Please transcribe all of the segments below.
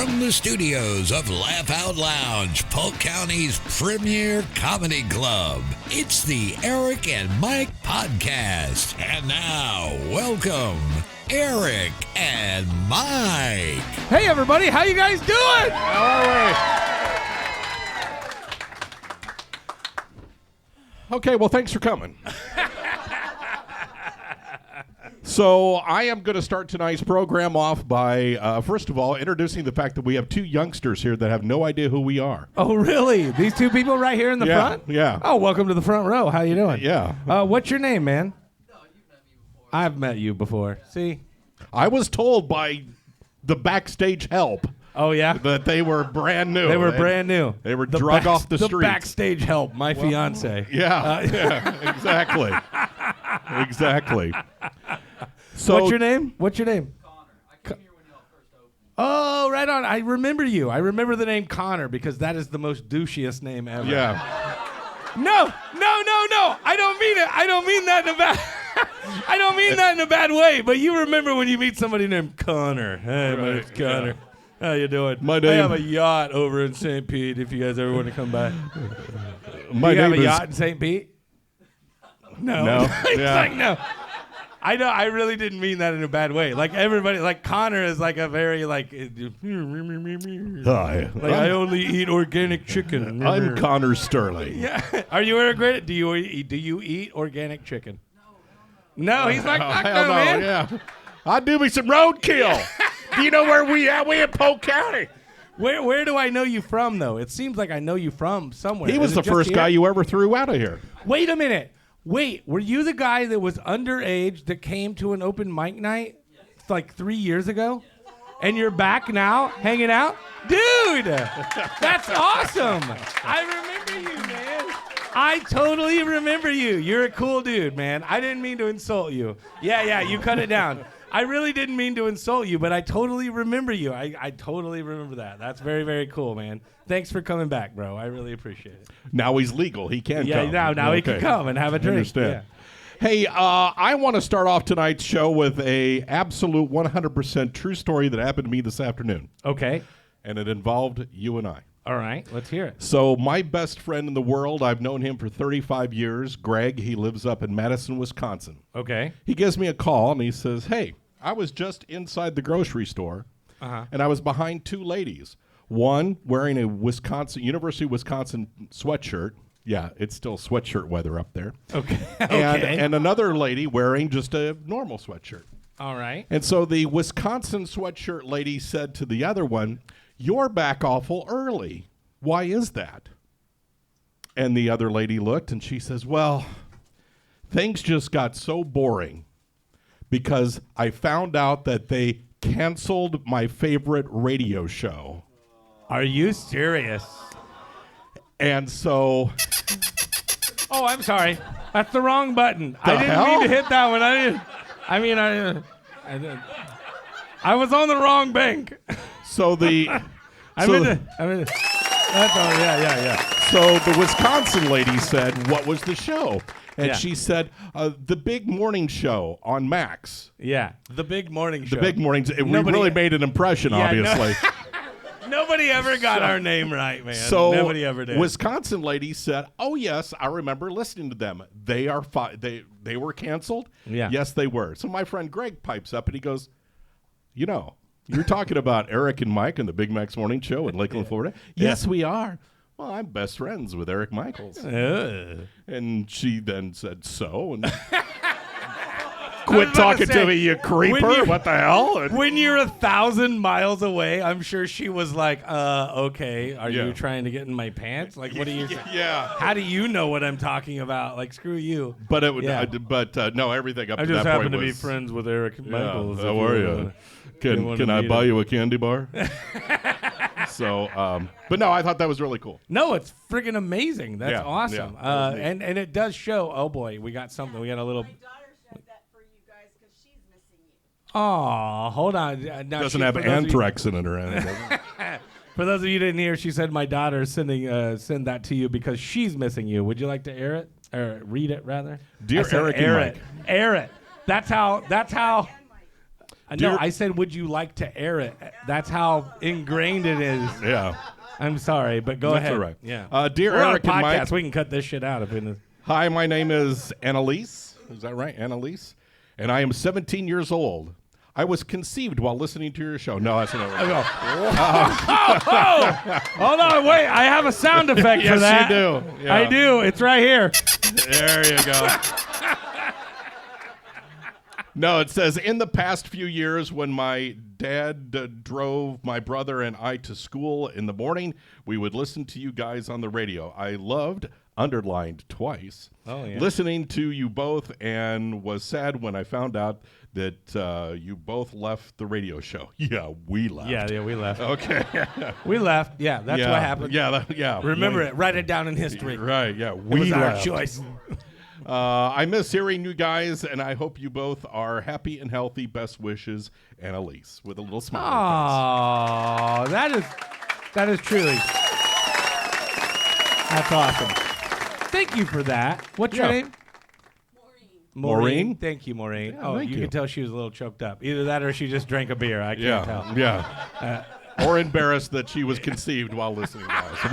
From the studios of Laugh Out Lounge, Polk County's premier comedy club, it's the Eric and Mike Podcast. And now, welcome, Eric and Mike. Hey, everybody. How you guys doing? How are we? Okay, well, thanks for coming. So I am going to start tonight's program off by, first of all, introducing the fact that we have two youngsters here that have no idea who we are. Oh, really? These two people right here in the front? Yeah. Oh, welcome to the front row. How you doing? Yeah. What's your name, man? No, you've met me before. I've met you before. See? I was told by the backstage help Oh, yeah? that they were brand new. They were brand new. They were drug off the street. The backstage help, my fiance. Yeah, exactly. Exactly. So, What's your name? What's your name? Connor. I came here when y'all first opened. Oh, right on. I remember you. I remember the name Connor because that is the most douchiest name ever. Yeah. No. I don't mean it. I don't mean that in a bad I don't mean that in a bad way, but you remember when you meet somebody named Connor. Hey, my name's Connor. How you doing? My I name- have a yacht over in St. Pete if you guys ever want to come by. My you have name a is yacht in St. Pete? No. No. He's Yeah. like, no. I know. I really didn't mean that in a bad way. Like everybody, like Connor is like a very like. Hi. Like I only eat organic chicken. I'm Connor Sterling. Yeah. Are you organic? Do you eat organic chicken? No, he's like, fuck Hell no, no, man. yeah. I do me some roadkill. Do you know where we at? We in Polk County. Where do I know you from though? It seems like I know you from somewhere. He was Is the it just first here? guy you ever threw out of here. Wait a minute. Wait, were you the guy that was underage that came to an open mic night like 3 years ago? And you're back now, hanging out? Dude, that's awesome. I remember you, man. I totally remember you. You're a cool dude, man. I didn't mean to insult you. Yeah, you cut it down. I really didn't mean to insult you, but I totally remember you. I totally remember that. That's very, very cool, man. Thanks for coming back, bro. I really appreciate it. Now he's legal. He can Yeah, come. now he can Okay. come and have a I drink. understand. Yeah. Hey, I want to start off tonight's show with a absolute 100% true story that happened to me this afternoon, Okay. and it involved you and I. All right. Let's hear it. So my best friend in the world, I've known him for 35 years, Greg, he lives up in Madison, Wisconsin. Okay. He gives me a call, and he says, hey, I was just inside the grocery store, and I was behind two ladies. One wearing a University of Wisconsin sweatshirt. Yeah, it's still sweatshirt weather up there. Okay. And another lady wearing just a normal sweatshirt. All right. And so the Wisconsin sweatshirt lady said to the other one, you're back awful early. Why is that? And the other lady looked, and she says, well, things just got so boring because I found out that they canceled my favorite radio show. Are you serious? And so... Oh, I'm sorry. That's the wrong button. I didn't hell? mean to hit that one. I was on the wrong bank. So the... I'm so, in the. That's all. Yeah. so the Wisconsin lady said, what was the show? And Yeah. she said, the big morning show on Max. Yeah. The big morning show. The big mornings. We Nobody- really made an impression, Yeah, no- obviously. Nobody ever got our name right, man. So Nobody ever did. Wisconsin lady said, "Oh yes, I remember listening to them. They are they were canceled. Yeah. Yes, they were." So my friend Greg pipes up and he goes, "You know, you're talking about Eric and Mike and the Big Max Morning Show in Lakeland, Florida." Yes, we are. Well, I'm best friends with Eric Michaels. And she then said, "So?" And quit about to talking say, to me, you creeper. What the hell? And When you're 1,000 miles away, I'm sure she was like, okay, are Yeah. you trying to get in my pants? Like, what are you... yeah. How do you know what I'm talking about? Like, screw you. But it would, Yeah. no, everything up I to just that happen point to be was, friends with Eric Michaels. Yeah, how are you? wanna Can I meet buy him. you a candy bar? So, but no, I thought that was really cool. No, it's friggin' amazing. That's Yeah, awesome. yeah. And it does show. Oh boy, we got something. We got a little. My daughter showed that for you guys because she's missing you. Oh, hold on. Now Doesn't have for those of you- anthrax in it or anything. For those of you who didn't hear, she said my daughter is send that to you because she's missing you. Would you like to air it or read it rather? Dear I said Eric and air Mike. it. Air it. That's how. No, I said, would you like to air it? That's how ingrained it is. Yeah. I'm sorry, but go That's ahead. all right. Yeah. Dear We're on a Eric and Mike. podcast. We can cut this shit out if it is. Hi, my name is Annalise. Is that right? Annalise? And I am 17 years old. I was conceived while listening to your show. No, that's not right. Hold on, wait. I have a sound effect for Yes, that. you do. Yeah. I do. It's right here. There you go. No, it says, in the past few years when my dad drove my brother and I to school in the morning, we would listen to you guys on the radio. I loved, underlined twice, listening to you both, and was sad when I found out that you both left the radio show. Yeah, we left. Yeah, we left. Okay. We left. Yeah, that's Yeah. what happened. Yeah. Remember it. Write it down in history. Right, yeah. It was our left. choice. I miss hearing you guys, and I hope you both are happy and healthy. Best wishes, Annalise, with a little smile. Oh, that is truly. That's awesome. Thank you for that. What's your Yeah. name? Maureen? Thank you, Maureen. Yeah, oh, thank you you. can tell she was a little choked up. Either that or she just drank a beer. I can't tell. Yeah. Or embarrassed that she was conceived while listening to us.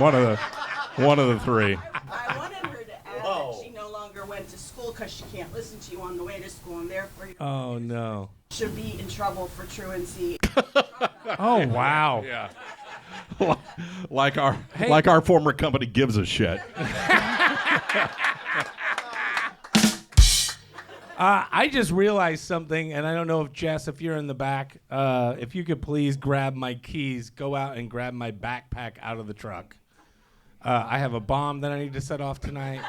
One of the three. I wanted her to add that she no longer went to school because she can't listen to you on the way to school, and therefore you Oh, no. should be in trouble for truancy. Oh, wow. Yeah. like our former company gives a shit. I just realized something, and I don't know if Jess, if you're in the back, if you could please grab my keys, go out and grab my backpack out of the truck. I have a bomb that I need to set off tonight.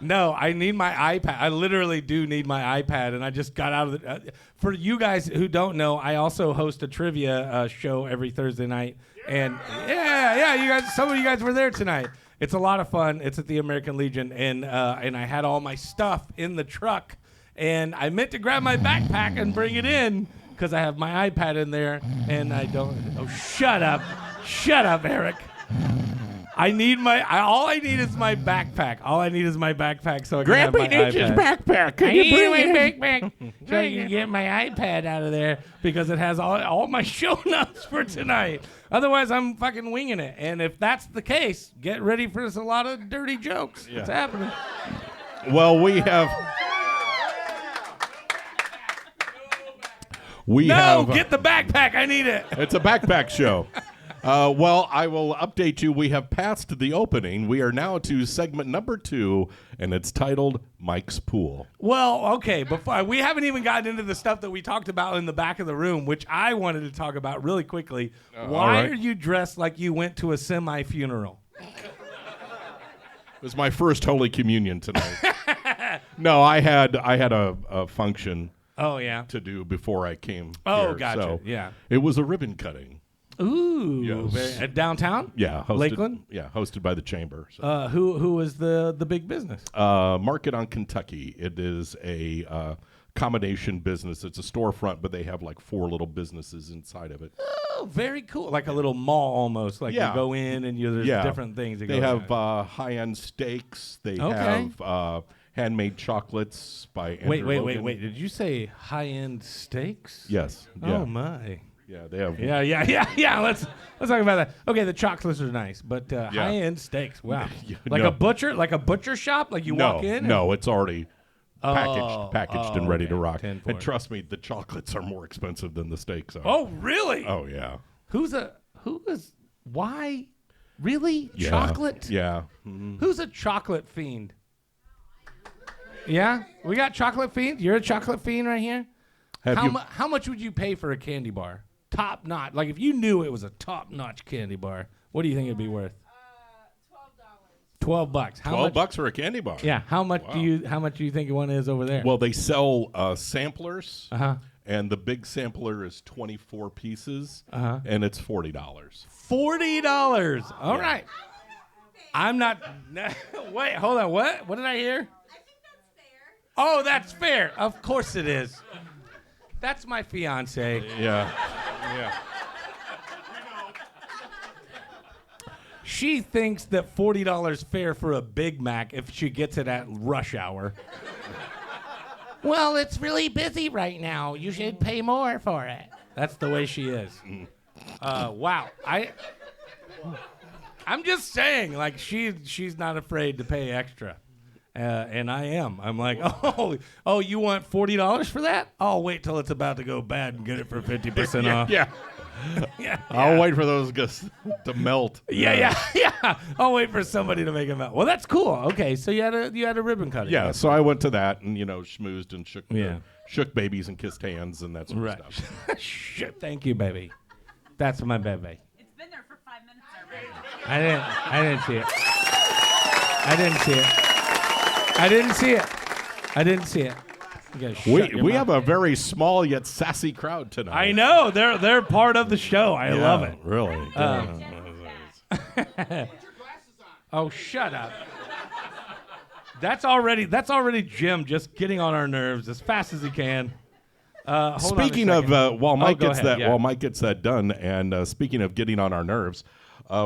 No, I need my iPad. I literally do need my iPad, and I just got out of the. For you guys who don't know, I also host a trivia show every Thursday night, and yeah, you guys, some of you guys were there tonight. It's a lot of fun. It's at the American Legion, and I had all my stuff in the truck, and I meant to grab my backpack and bring it in because I have my iPad in there, and I don't. Oh, shut up, Eric. I need all I need is my backpack. All I need is my backpack so I can have my iPad. backpack. Can I need my backpack so I can get my iPad out of there because it has all my show notes for tonight. Otherwise, I'm fucking winging it. And if that's the case, get ready for a lot of dirty jokes. Yeah. It's happening. Well, we have. Get the backpack. I need it. It's a backpack show. Well, I will update you. We have passed the opening. We are now to segment number 2, and it's titled Mike's Pool. Well, okay, before we haven't even gotten into the stuff that we talked about in the back of the room, which I wanted to talk about really quickly. Why right. are you dressed like you went to a semi-funeral? It was my first Holy Communion tonight. No, I had a function Oh, yeah. to do before I came Oh, here, gotcha. so Yeah. It was a ribbon cutting. Ooh. Yes. Downtown? Yeah. Hosted, Lakeland? Yeah, hosted by the Chamber. So. Who is the big business? Market on Kentucky. It is a combination business. It's a storefront, but they have like 4 little businesses inside of it. Oh, very cool. Like a little mall almost. Like Yeah. you go in and there's different things. They have high-end steaks. They have handmade chocolates by Andrew Logan. Wait. Did you say high-end steaks? Yes. Yeah. Oh, my. Yeah, they have. Yeah. Let's talk about that. Okay, the chocolates are nice, but high-end steaks. Wow. Like No. a butcher shop. Like you walk in. No, it's already packaged and ready to okay. rock. 10 for And it. trust me, the chocolates are more expensive than the steaks are. Oh, really? Oh yeah. Why? Really? Yeah. Chocolate? Yeah. Who's a chocolate fiend? Yeah? We got chocolate fiends? You're a chocolate fiend right here? How much would you pay for a candy bar? Top notch. Like if you knew it was a top notch candy bar, what do you think it'd be worth? $12. How much? $12 for a candy bar. Yeah. How much Wow. do you think one is over there? Well, they sell samplers, and the big sampler is 24 pieces, Uh-huh. and it's $40. $40. All right. I'm not. Wait, hold on. What? What did I hear? Oh, that's fair. Of course it is. That's my fiance. Yeah. She thinks that $40 fair for a Big Mac if she gets it at rush hour. Well, it's really busy right now. You should pay more for it. That's the way she is. Wow. I'm just saying, like, she's not afraid to pay extra. And I am. I'm like, oh, you want $40 for that? I'll wait till it's about to go bad and get it for 50% off. Yeah. Yeah. I'll wait for those to melt. Yeah. I'll wait for somebody to make them out. Well, that's cool. Okay, so you had a ribbon cutting. Yeah, so I went to that and, schmoozed and Yeah. shook babies and kissed hands and that sort Right. of stuff. Shit, thank you, baby. That's my baby. It's been there for 5 minutes already. I didn't see it. I didn't see it. You gotta shut your We mouth. have a very small yet sassy crowd tonight. I know they're part of the show. I love it. Really. Oh, shut up. That's already Jim just getting on our nerves as fast as he can. Hold on a Speaking of second. while Mike go gets ahead, that yeah. while Mike gets that done, and speaking of getting on our nerves,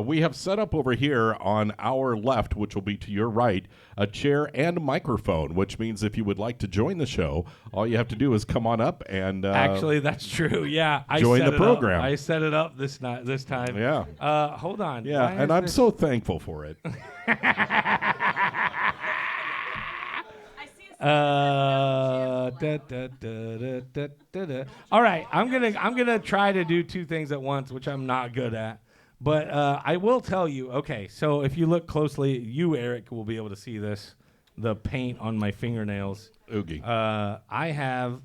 we have set up over here on our left, which will be to your right, a chair and a microphone. Which means if you would like to join the show, all you have to do is come on up and Actually, that's true. Yeah, I join set the it program. Up. I set it up this time. Yeah. Hold on. yeah, Why and is I'm this- so thankful for it. I see a All right, I'm gonna try to do two things at once, which I'm not good at. But I will tell you. Okay, so if you look closely, you, Eric, will be able to see this. The paint on my fingernails. Oogie. I have,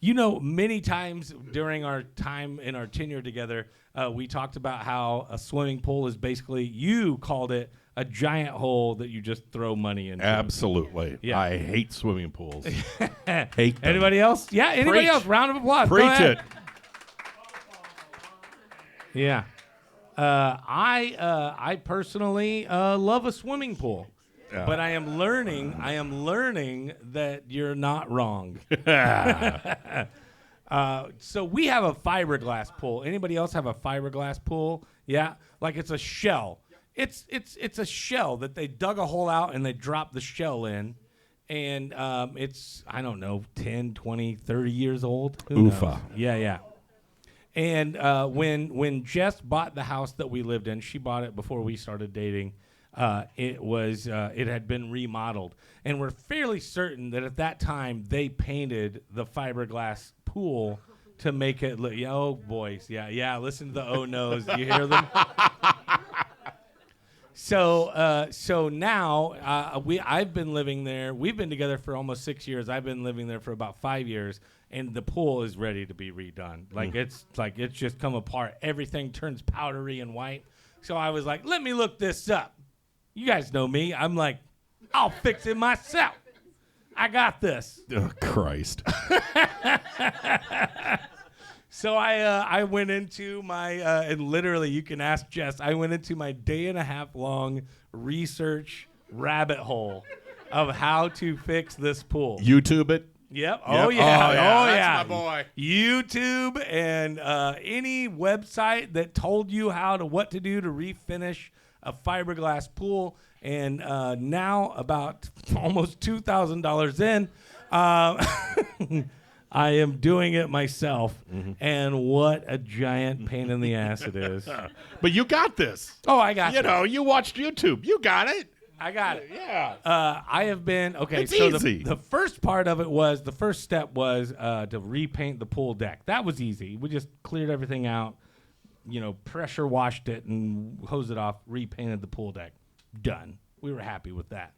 many times during our time in our tenure together, we talked about how a swimming pool is basically, you called it a giant hole that you just throw money into. Absolutely. Yeah. I hate swimming pools. Hate them. Anybody else? Yeah, anybody Preach. else? Round of applause. Go Preach ahead. it. Yeah. I personally love a swimming pool. Yeah. But I am learning that you're not wrong. So we have a fiberglass pool. Anybody else have a fiberglass pool? Yeah, like it's a shell. It's a shell that they dug a hole out and they dropped the shell in. And it's, I don't know, 10, 20, 30 years old. Who Oofa. knows? Yeah. And when Jess bought the house that we lived in, she bought it before we started dating. It had been remodeled, and we're fairly certain that at that time they painted the fiberglass pool to make it look. Oh, boys, yeah. Listen to the oh no's. Do you hear them? So now I've been living there. We've been together for almost 6 years. I've been living there for about 5 years, and the pool is ready to be redone. It's just come apart. Everything turns powdery and white. So I was like, let me look this up. You guys know me. I'm like, I'll fix it myself. I got this. Oh, Christ. So I went into my, and literally you can ask Jess, I went into my 1.5 day long research rabbit hole of how to fix this pool. YouTube it. Yep. Yep. Oh, yeah. That's my boy. YouTube and any website that told you what to do to refinish a fiberglass pool. And now, about almost $2,000 in, I am doing it myself. And what a giant pain in the ass it is. But you got this. Oh, I got it. You watched YouTube. You got it. I got it. Yeah. I have been okay. It's so easy. The first part of it was the first step was to repaint the pool deck. That was easy. We just cleared everything out, pressure washed it and hosed it off. Repainted the pool deck. Done. We were happy with that.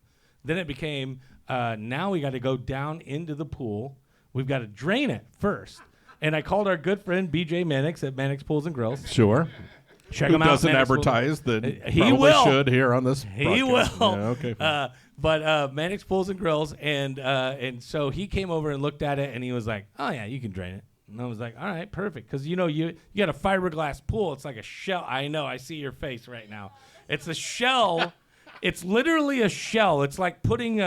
Then it became now we got to go down into the pool. We've got to drain it first. And I called our good friend BJ Mannix at Mannix Pools and Grills. Sure. Check Who him out. doesn't Mannix Pools- advertise that He probably will. should here on this He broadcast. will. Yeah, okay. But Mannix Pools and Grills, and so he came over and looked at it, and he was like, "Oh yeah, you can drain it." And I was like, "All right, perfect." Because you got a fiberglass pool. It's like a shell. I know. I see your face right now. It's a shell. It's literally a shell. It's like putting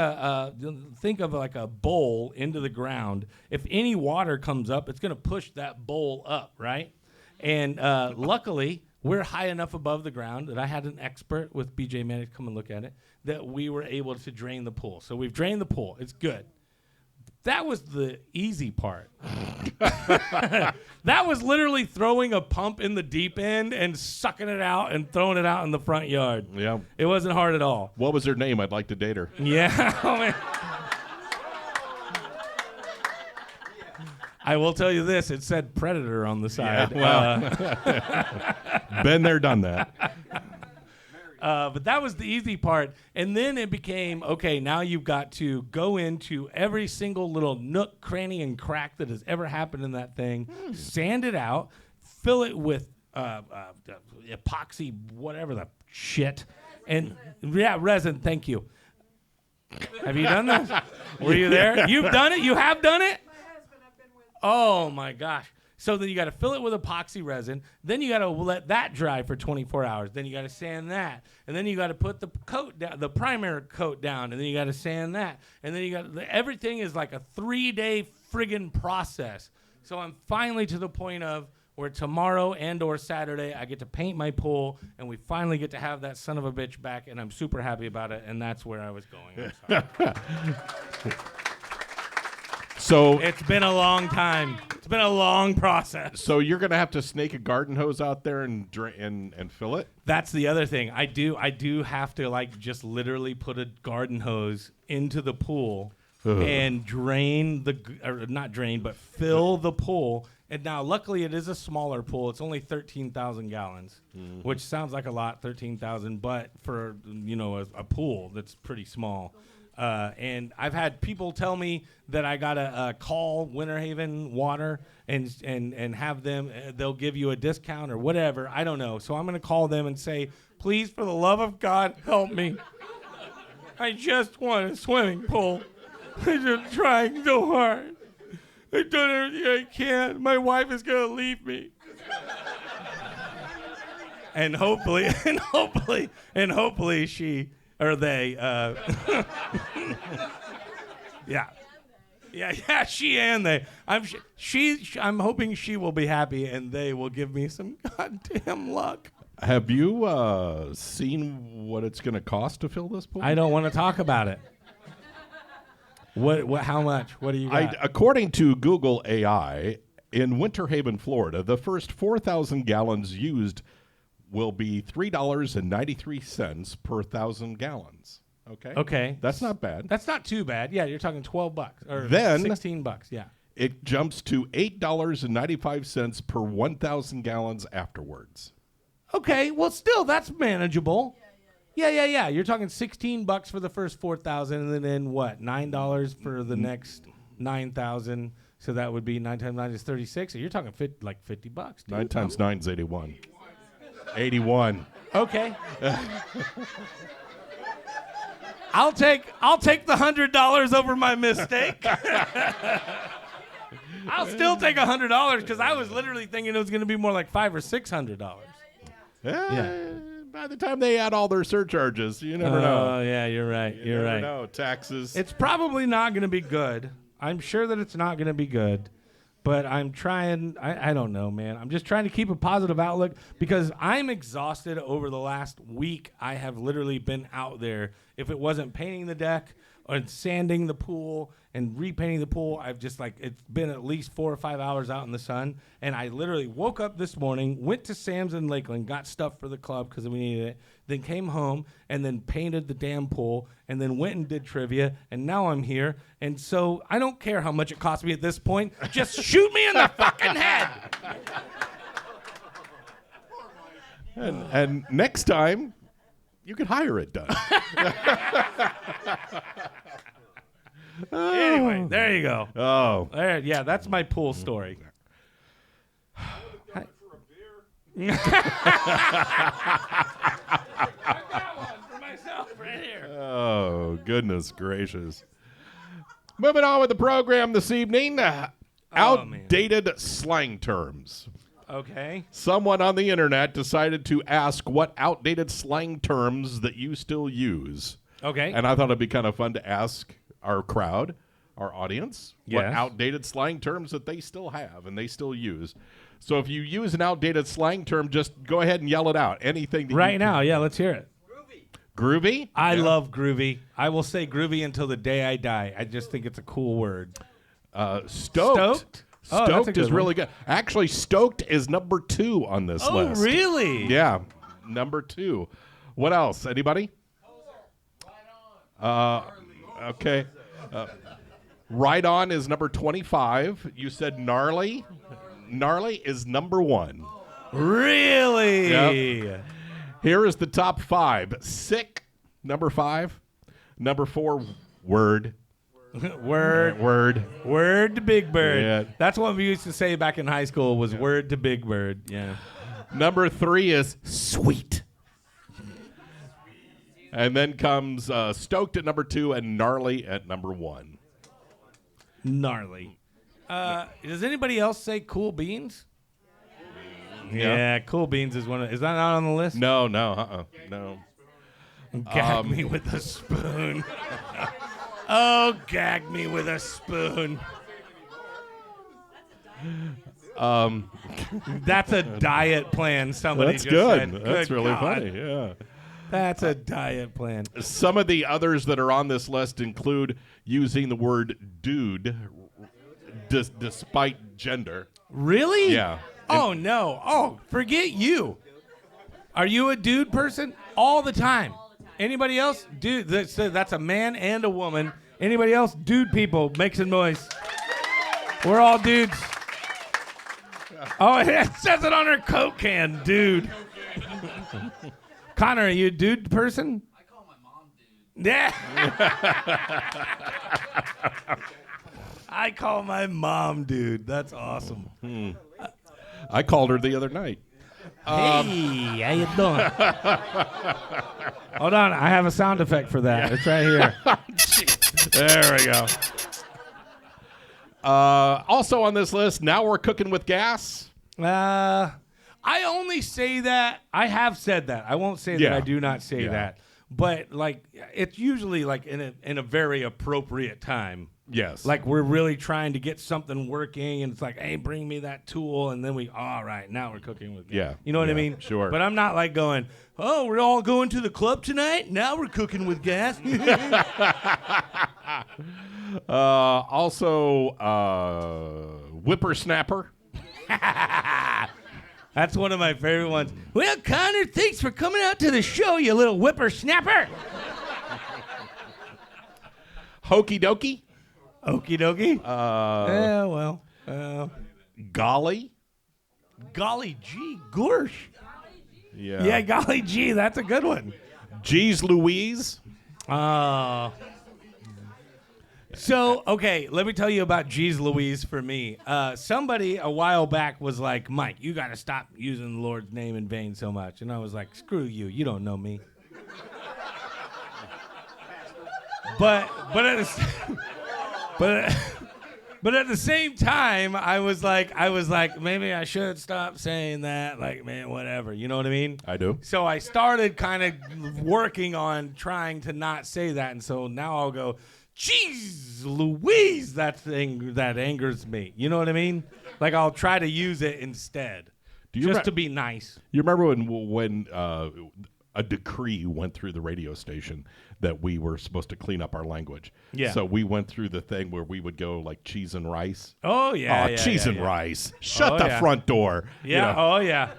think of like a bowl into the ground. If any water comes up, it's going to push that bowl up, right? And luckily, we're high enough above the ground that I had an expert with BJ Mannix come and look at it, that we were able to drain the pool. So we've drained the pool. It's good. That was the easy part. That was literally throwing a pump in the deep end and sucking it out and throwing it out in the front yard. Yeah. It wasn't hard at all. What was her name? I'd like to date her. Yeah. Oh, man. I will tell you this. It said Predator on the side. Been there, done that. But that was the easy part. And then it became, okay, now you've got to go into every single little nook, cranny, and crack that has ever happened in that thing, sand it out, fill it with epoxy, whatever the shit. And, yeah, resin, thank you. Have you done that? Were you there? You've done it? You have done it? Oh, my gosh. So then you got to fill it with epoxy resin. Then you got to let that dry for 24 hours. Then you got to sand that. And then you got to put the coat down, the primer coat down. And then you got to sand that. And then you got everything is like a 3-day friggin' process. So I'm finally to the point of where tomorrow and or Saturday I get to paint my pool and we finally get to have that son of a bitch back. And I'm super happy about it. And that's where I was going. I'm sorry. So It's been a long time. It's been a long process. So you're gonna have to snake a garden hose out there and and fill it. That's the other thing. I do have to like just literally put a garden hose into the pool and drain or not drain, but fill the pool. And now, luckily, it is a smaller pool. It's only 13,000 gallons, which sounds like a lot, 13,000, but for a pool that's pretty small. And I've had people tell me that I gotta call Winter Haven Water and have them. They'll give you a discount or whatever. I don't know. So I'm gonna call them and say, please, for the love of God, help me. I just want a swimming pool. I'm just trying so hard. I've done everything I can. My wife is gonna leave me. And hopefully she. Or they, yeah, she and they. I'm hoping she will be happy and they will give me some goddamn luck. Have you seen what it's going to cost to fill this pool? I don't want to talk about it. What? How much? What do you got? According to Google AI, in Winter Haven, Florida, the first 4,000 gallons used will be $3.93 per 1,000 gallons. Okay. That's not bad. That's not too bad. Yeah, you're talking $12 or then $16. Yeah. It jumps to $8.95 per 1,000 gallons afterwards. Okay. Well, still that's manageable. Yeah. You're talking $16 for the first 4,000, and then what? $9 for the next 9,000. So that would be 9 times 9 is 36. So you're talking $50. Dude. 9 times 9 is 81. 81. Okay. I'll take the $100 over my mistake. I'll still take $100 because I was literally thinking it was going to be more like $500 or $600. Yeah. By the time they add all their surcharges, you never know. Oh yeah, you're right. You never right. know. Taxes. It's probably not going to be good. I'm sure that it's not going to be good. But I'm trying, I don't know, man. I'm just trying to keep a positive outlook because I'm exhausted over the last week. I have literally been out there. If it wasn't painting the deck or sanding the pool and repainting the pool, it's been at least 4 or 5 hours out in the sun. And I literally woke up this morning, went to Sam's in Lakeland, got stuff for the club because we needed it, then came home and then painted the damn pool and then went and did trivia. And now I'm here. And so I don't care how much it costs me at this point. Just shoot me in the fucking head. And next time, you could hire it done. Anyway, there you go. Oh. Yeah, that's my pool story. I got one for myself right here. Oh, goodness gracious. Moving on with the program this evening. Outdated slang terms. Okay. Someone on the internet decided to ask what outdated slang terms that you still use. Okay. And I thought it'd be kind of fun to ask our crowd, our audience, what Yes. outdated slang terms that they still have and they still use. So if you use an outdated slang term, just go ahead and yell it out. Anything that Right now, yeah, let's hear it. Groovy? I Yeah. love groovy. I will say groovy until the day I die. I just think it's a cool word. Stoked. Stoked? Oh, that's a Stoked is good really one. good. Actually, Stoked is number 2 on this Oh, list. really? Yeah, number 2. What else? Anybody? Okay. Right On is number 25. You said Gnarly. Gnarly is number 1. Really? Yep. Here is the top 5. Sick, number 5. Number 4, Word. Word. Word to Big Bird. Yeah. That's what we used to say back in high school was word to Big Bird. Yeah. Number 3 is Sweet. And then comes Stoked at number 2 and Gnarly at number 1. Gnarly. Does anybody else say Cool Beans? Yeah. Yeah, Cool Beans is one of. Is that not on the list? No. No. Gag me with a spoon. Oh, gag me with a spoon. That's a diet plan. Somebody That's just good. said. That's Good really God. funny. Yeah. That's a diet plan. Some of the others that are on this list include using the word dude despite gender. Really? Yeah. Oh no. Oh, forget you. Are you a dude person? All the time. Anybody else? Dude, that's a man and a woman. Anybody else? Dude people, make some noise. We're all dudes. Oh, it says it on her Coke can, dude. Connor, are you a dude person? I call my mom dude. Yeah. I call my mom dude. That's awesome. I called her the other night. Hey, how you doing? Hold on, I have a sound effect for that. It's right here. There we go. Also on this list, Now We're Cooking with Gas. I only say that. I have said that. I won't say that Yeah. I do not say Yeah. that. But like, it's usually like in a very appropriate time. Yes. Like we're really trying to get something working, and it's like, hey, bring me that tool, and then all right, now we're cooking with gas. Yeah. You know what I Yeah, mean? sure. But I'm not like going, oh, we're all going to the club tonight. Now we're cooking with gas. Also, Whippersnapper. That's one of my favorite ones. Well, Connor, thanks for coming out to the show, you little whippersnapper. Hokey Dokey. Okie dokie. Yeah, well. Golly. Golly gee, gosh. Yeah. Yeah, golly gee, that's a good one. Geez Louise. So, okay, let me tell you about Geez Louise for me. Somebody a while back was like, Mike, you got to stop using the Lord's name in vain so much. And I was like, screw you. You don't know me. But at the same time, I was like, maybe I should stop saying that. Like, man, whatever. You know what I mean? I do. So I started kind of working on trying to not say that, and so now I'll go, "Jeez, Louise!" That thing that angers me. You know what I mean? Like I'll try to use it instead, just to be nice. You remember when a decree went through the radio station that we were supposed to clean up our language? Yeah. So we went through the thing where we would go like cheese and rice. Oh yeah, yeah, cheese yeah, and yeah. rice. Shut Oh, the yeah. front door. You Yeah. know. Oh yeah.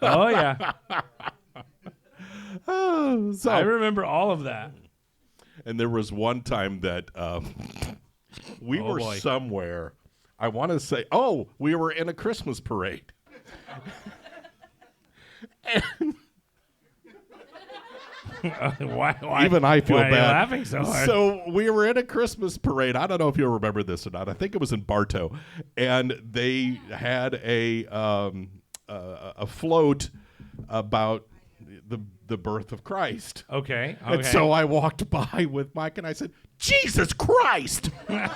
Oh yeah. So, I remember all of that. and there was one time that we Oh, were boy. somewhere. I want to say, we were in a Christmas parade. Why? Even I feel why are you bad. laughing so hard? So we were in a Christmas parade. I don't know if you'll remember this or not. I think it was in Bartow, and they had a float about the birth of Christ. Okay. And so I walked by with Mike, and I said, "Jesus Christ!" And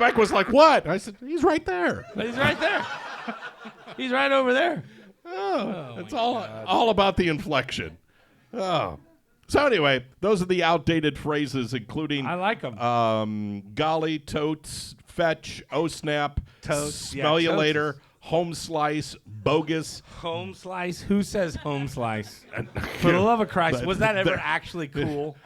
Mike was like, "What?" I said, "He's right there." He's right there. He's right over there. It's all about the inflection. Oh. So anyway, those are the outdated phrases, including I like them. golly, totes, fetch, oh snap, Totes, yeah, smell you totes later, home slice, bogus. Home slice? Who says home slice? For the love of Christ, was that ever actually cool?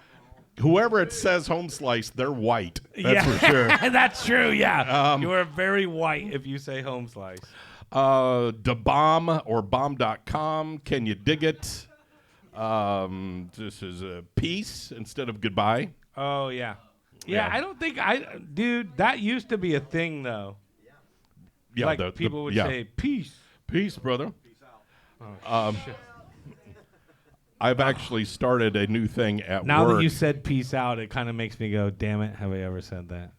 Whoever it says home slice, they're white. That's for sure. That's true, yeah. You are very white if you say home slice. Da bomb or bomb.com. Can you dig it? This is a peace instead of goodbye. Oh, yeah. Yeah. I don't think dude, that used to be a thing, though. Yeah, Like people would say, peace. Peace, brother. Oh, I've actually started a new thing at Now work. that you said peace out, it kind of makes me go, damn it, have I ever said that?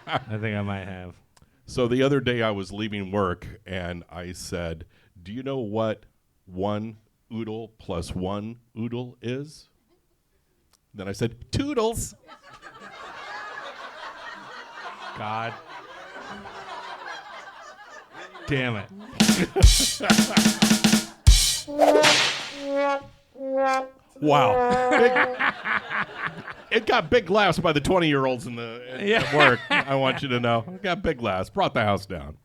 I think I might have. So the other day I was leaving work and I said, do you know what 1 oodle plus 1 oodle is? Then I said, toodles. God. Damn it. Wow. It got big laughs by the 20-year-olds at work. I want you to know. It got big laughs. Brought the house down.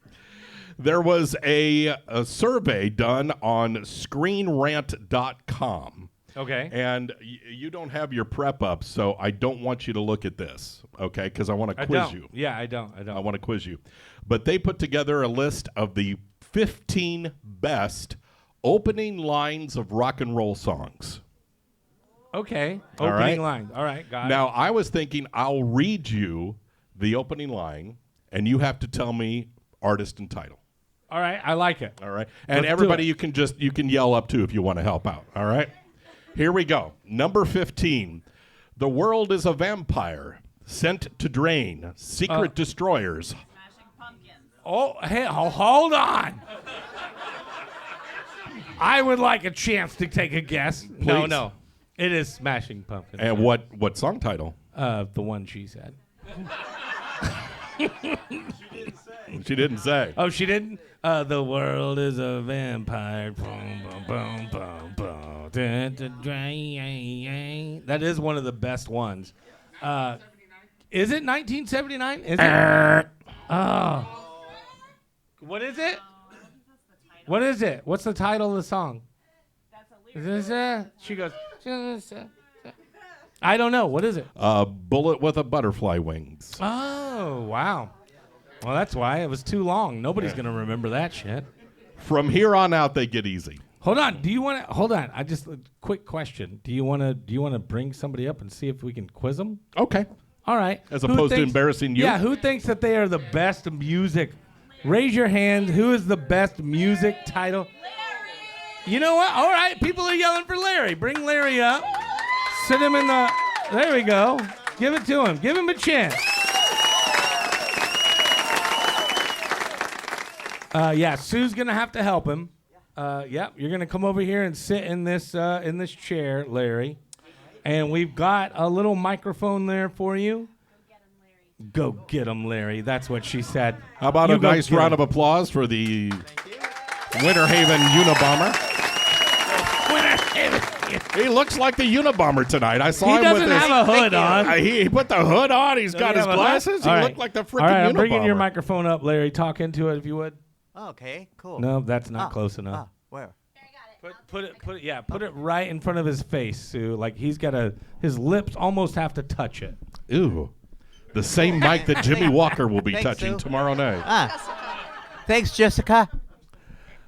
There was a survey done on screenrant.com. Okay. And you don't have your prep up, so I don't want you to look at this, okay? Because I want to quiz you. Yeah, I don't. I want to quiz you. But they put together a list of the 15 best opening lines of rock and roll songs. Okay. All right. Opening lines. All right, got it. Now, I was thinking I'll read you the opening line, and you have to tell me artist and title. All right, I like it. All right? And Let's everybody, do it. you can yell up, too, if you want to help out. All right? Here we go. Number 15. The world is a vampire, sent to drain, secret destroyers. Smashing Pumpkins. Oh, hey, hold on. I would like a chance to take a guess. Please. No. It is Smashing Pumpkins. And what song title? The one she said. She didn't say. Oh, she didn't? The world is a vampire. Boom, boom, boom, boom, boom. That is one of the best ones. Is it 1979? Is it? Oh. What is it? What is it? What's the title of the song? That's a lyric. She goes, I don't know. What is it? Bullet with a butterfly wings. Oh, wow. Well, that's why. It was too long. Nobody's going to remember that shit. From here on out, they get easy. Hold on. Do you want to? Hold on. I just quick question. Do you want to bring somebody up and see if we can quiz them? Okay. All right. As Who opposed to thinks- embarrassing you? Yeah. Who thinks that they are the best music? Raise your hand. Who is the best music title? You know what? All right. People are yelling for Larry. Bring Larry up. Sit him in the. There we go. Give it to him. Give him a chance. Yeah, Sue's gonna have to help him. You're gonna come over here and sit in this chair, Larry. And we've got a little microphone there for you. Go get him, Larry. That's what she said. How about You a go nice get round him. of applause for the Winter Haven Unabomber? He looks like the Unabomber tonight. I saw He him with doesn't his. have a hood on. He put the hood on. He's got he his have a hood? glasses. He All right. looked like the freaking All right, Unabomber. I'm bringing your microphone up, Larry. Talk into it if you would. Okay, cool. No, that's not close enough. Where? Put it right in front of his face, Sue. Like his lips almost have to touch it. Ooh. The same mic that Jimmy Walker will be Thanks, touching Sue. tomorrow night. Thanks, Jessica.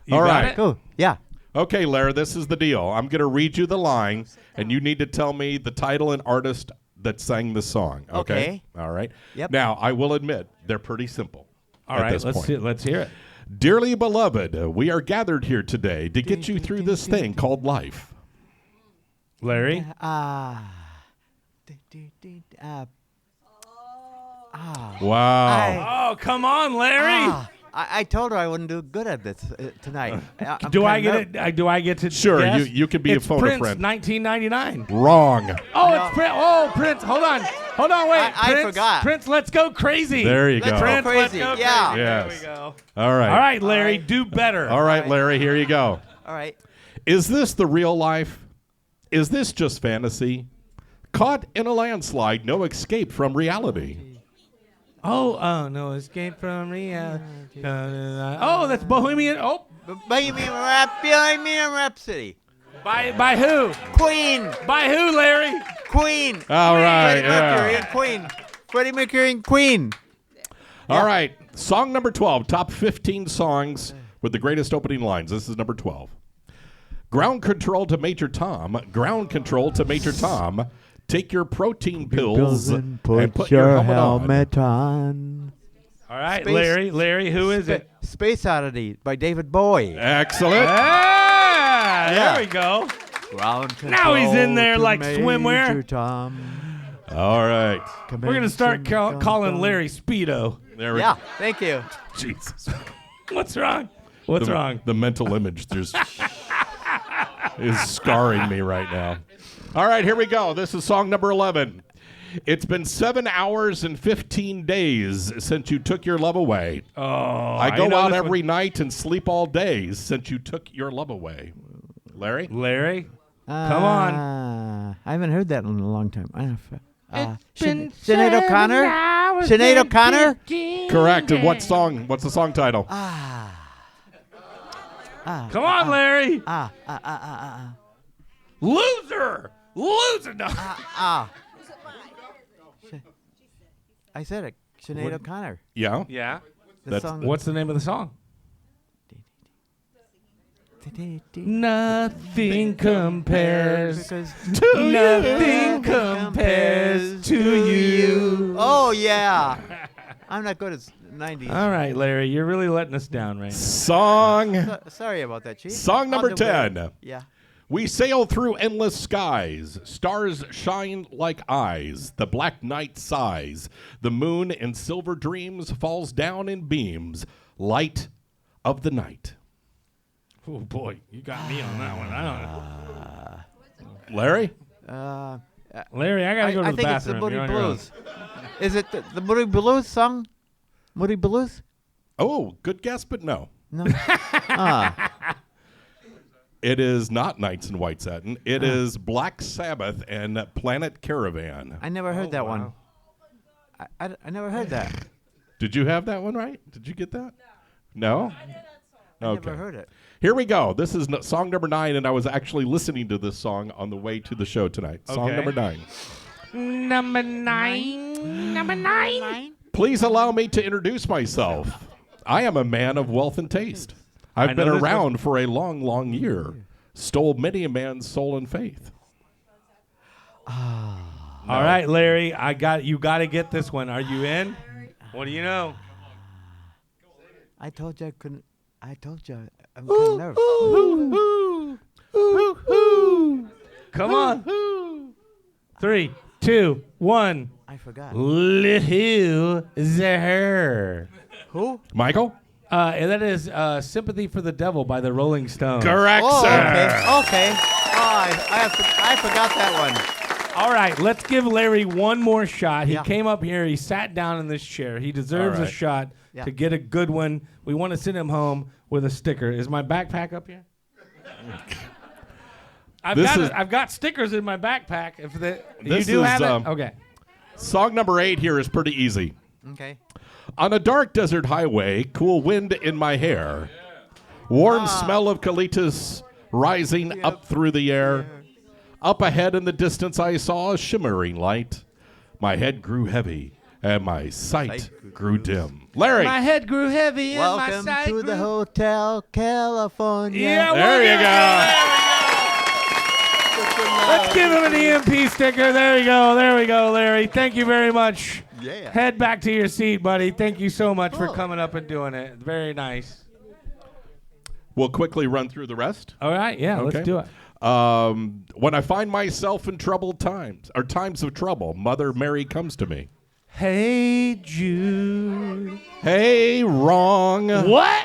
You All got right. it? Cool. Yeah. Okay, Larry, this is the deal. I'm going to read you the line, and you need to tell me the title and artist that sang the song. Okay? Okay. All right. Yep. Now, I will admit, they're pretty simple. All at right, this point. let's hear it. Dearly beloved, we are gathered here today to get you through this thing called life. Larry? Wow. Oh, come on, Larry. I told her I wouldn't do good at this tonight. Do I get it? Do I get to Sure, guess? you can be a It's photo Prince, friend. 1999. Wrong. Oh, it's Prince. Oh, Prince. Hold on, wait. I Prince, forgot. Prince, let's go crazy. There you Let's go. go Prince, let's crazy. go Yeah. crazy. Yes. There we go. All right. All right, Larry, do better. All right, Larry, here you go. All right. Is this the real life? Is this just fantasy? Caught in a landslide, no escape from reality. Oh, no escape from reality. Oh, that's Bohemian. Oh, Bohemian Rhapsody. by who? Queen. By who, Larry? Queen. All right. Freddie Mercury Yeah. and Queen. Freddie Mercury and Queen. All right. Song number 12. Top 15 songs with the greatest opening lines. This is number 12. Ground control to Major Tom. Ground control to Major Tom. Take your protein pills and put your helmet on. All right, Space- Larry. Larry, who is it? Space Oddity by David Bowie. Excellent. Ah, Yeah. there we go. Ground Now he's in control there to like Major swimwear. Tom. All right. We're going to start calling Larry Speedo. There we Yeah, go. thank you. Jesus. What's wrong? What's wrong? The mental image just is scarring me right now. All right, here we go. This is song number 11. It's been 7 hours and 15 days since you took your love away. Oh, I go know out this every one. night and sleep all day since you took your love away. Larry? Larry, come on. I haven't heard that in a long time. I don't know. Been Sinead O'Connor? 7 hours Sinead and O'Connor? 15 Correct. And what days. song? What's the song title? Come on, Larry. Loser. Loser. No. I said it. Sinead O'Connor. Yeah. Yeah. The That's- song. What's the name of the song? Nothing compares. Because Nothing compares to you. Oh yeah. I'm not good at 90s. All right, Larry, you're really letting us down right now. Song. Sorry about that, Chief. Song number I'll do better. 10. Yeah. We sail through endless skies. Stars shine like eyes. The black night sighs. The moon in silver dreams falls down in beams. Light of the night. Oh boy, you got me on that one. I don't Larry? know. Larry, I gotta go to I the think it's the bathroom. Moody You're on your own. Blues. Is it the Moody Blues song? Moody Blues? Oh, good guess, but no. No. Ah. It is not Nights in White Satin. It is Black Sabbath and Planet Caravan. I never heard that one. wow. I never heard that. Did you have that one right? Did you get that? No? I Okay. never heard it. Here we go. This is song number 9, and I was actually listening to this song on the way to the show tonight. Song Okay. number 9. Number 9. Number 9. Please allow me to introduce myself. I am a man of wealth and taste. I I've been know this around for a long, long year. Stole many a man's soul and faith. All right, Larry, you got to get this one. Are you in? What do you know? I told you I couldn't. I told you I'm kind of nervous. Come on. 3, 2, 1. I forgot. Little Zahar. Who? Michael? And that is Sympathy for the Devil by the Rolling Stones. Correct, Oh, sir. okay. Okay. Oh, I forgot that one. All right, let's give Larry one more shot. He Yeah. came up here. He sat down in this chair. He deserves All a right. shot Yeah. to get a good one. We want to send him home with a sticker. Is my backpack up here? I've got stickers in my backpack. If you This do is, have it, okay. Song number 8 here is pretty easy. Okay. On a dark desert highway, cool wind in my hair. Warm smell of colitas rising up through the air. Up ahead in the distance, I saw a shimmering light. My head grew heavy, and my sight grew dim. Larry. My head grew heavy and my Welcome sight to grew. the Hotel California. Yeah, There you go. Let's give him an EMP sticker. There we go. There we go, Larry. Thank you very much. Yeah. Head back to your seat, buddy. Thank you so much for coming up and doing it. Very nice. We'll quickly run through the rest. All right, yeah, Okay. let's do it. When I find myself in troubled times, or times of trouble, Mother Mary comes to me. Hey, Jude. Hey, wrong. What?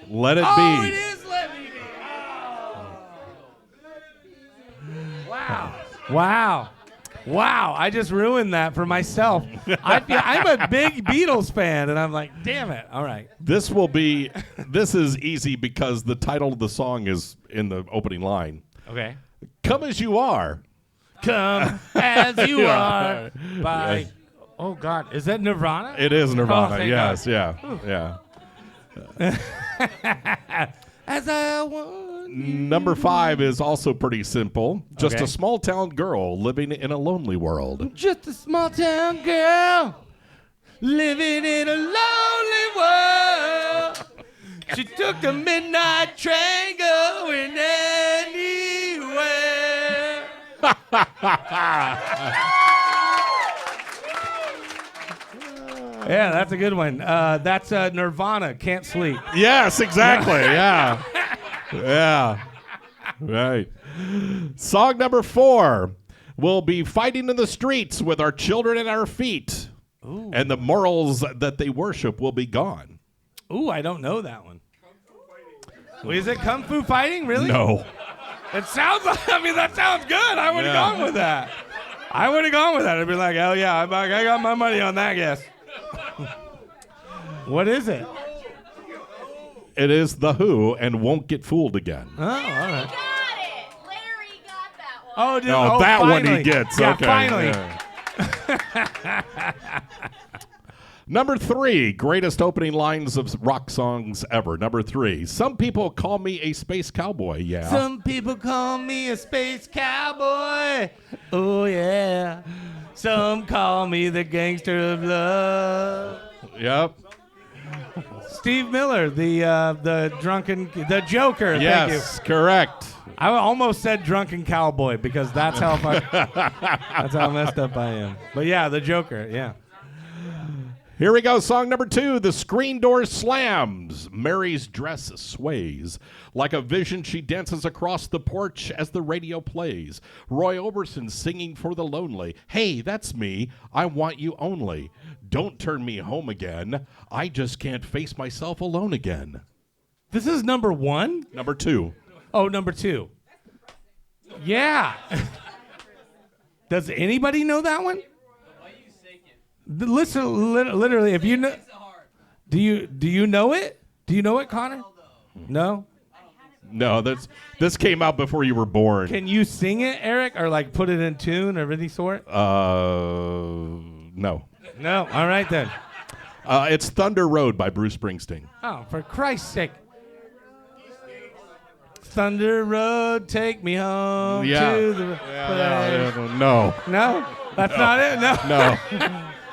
Let it Oh, be. it is Let Me Be. Oh. Wow. Wow. Wow. I just ruined that for myself. I'm a big Beatles fan, and I'm like, damn it. All right. This is easy because the title of the song is in the opening line. Okay. Come as you are. Come as you Yeah. are by. Yes. Oh, God. Is that Nirvana? It is Nirvana. thank Yes, yeah, yeah. As I want. Number 5 is also pretty simple. Just Okay. a small town girl living in a lonely world. Just a small town girl living in a lonely world. She took the midnight train going anywhere. Yeah, that's a good one. That's Nirvana, Can't Sleep. Yes, exactly. Yeah. Yeah. Right. Song number 4. We'll be fighting in the streets with our children at our feet. Ooh. And the morals that they worship will be gone. Ooh, I don't know that one. Wait, is it Kung Fu Fighting? Really? No. It sounds like, that sounds good. I would have Yeah. gone with that. I'd be like, hell yeah, I got my money on that guess. What is it? It is The Who and Won't Get Fooled Again. Oh, all right. Got it. Larry got that one. Oh, dude. No, that one finally. he gets. Yeah, Okay. finally. Yeah. Number 3, greatest opening lines of rock songs ever. Number 3, some people call me a space cowboy. Yeah. Some people call me a space cowboy. Oh, yeah. Some call me the gangster of love. Yep. Steve Miller, the Joker. Thank you. Yes, correct. I almost said drunken cowboy because that's how that's how messed up I am. But yeah, the Joker. Yeah. Here we go. Song number 2. The screen door slams. Mary's dress sways. Like a vision, she dances across the porch as the radio plays. Roy Orbison singing for the lonely. Hey, that's me. I want you only. Don't turn me home again. I just can't face myself alone again. This is number 1? Number 2. Oh, number 2. Yeah. Does anybody know that one? Listen, literally, if you know, do you know it? Do you know it, Connor? No. No, this came out before you were born. Can you sing it, Eric, or like put it in tune of any sort? No. No. All right then. It's Thunder Road by Bruce Springsteen. Oh, for Christ's sake. Thunder Road, take me home to the place. No. No, that's not it. No, No.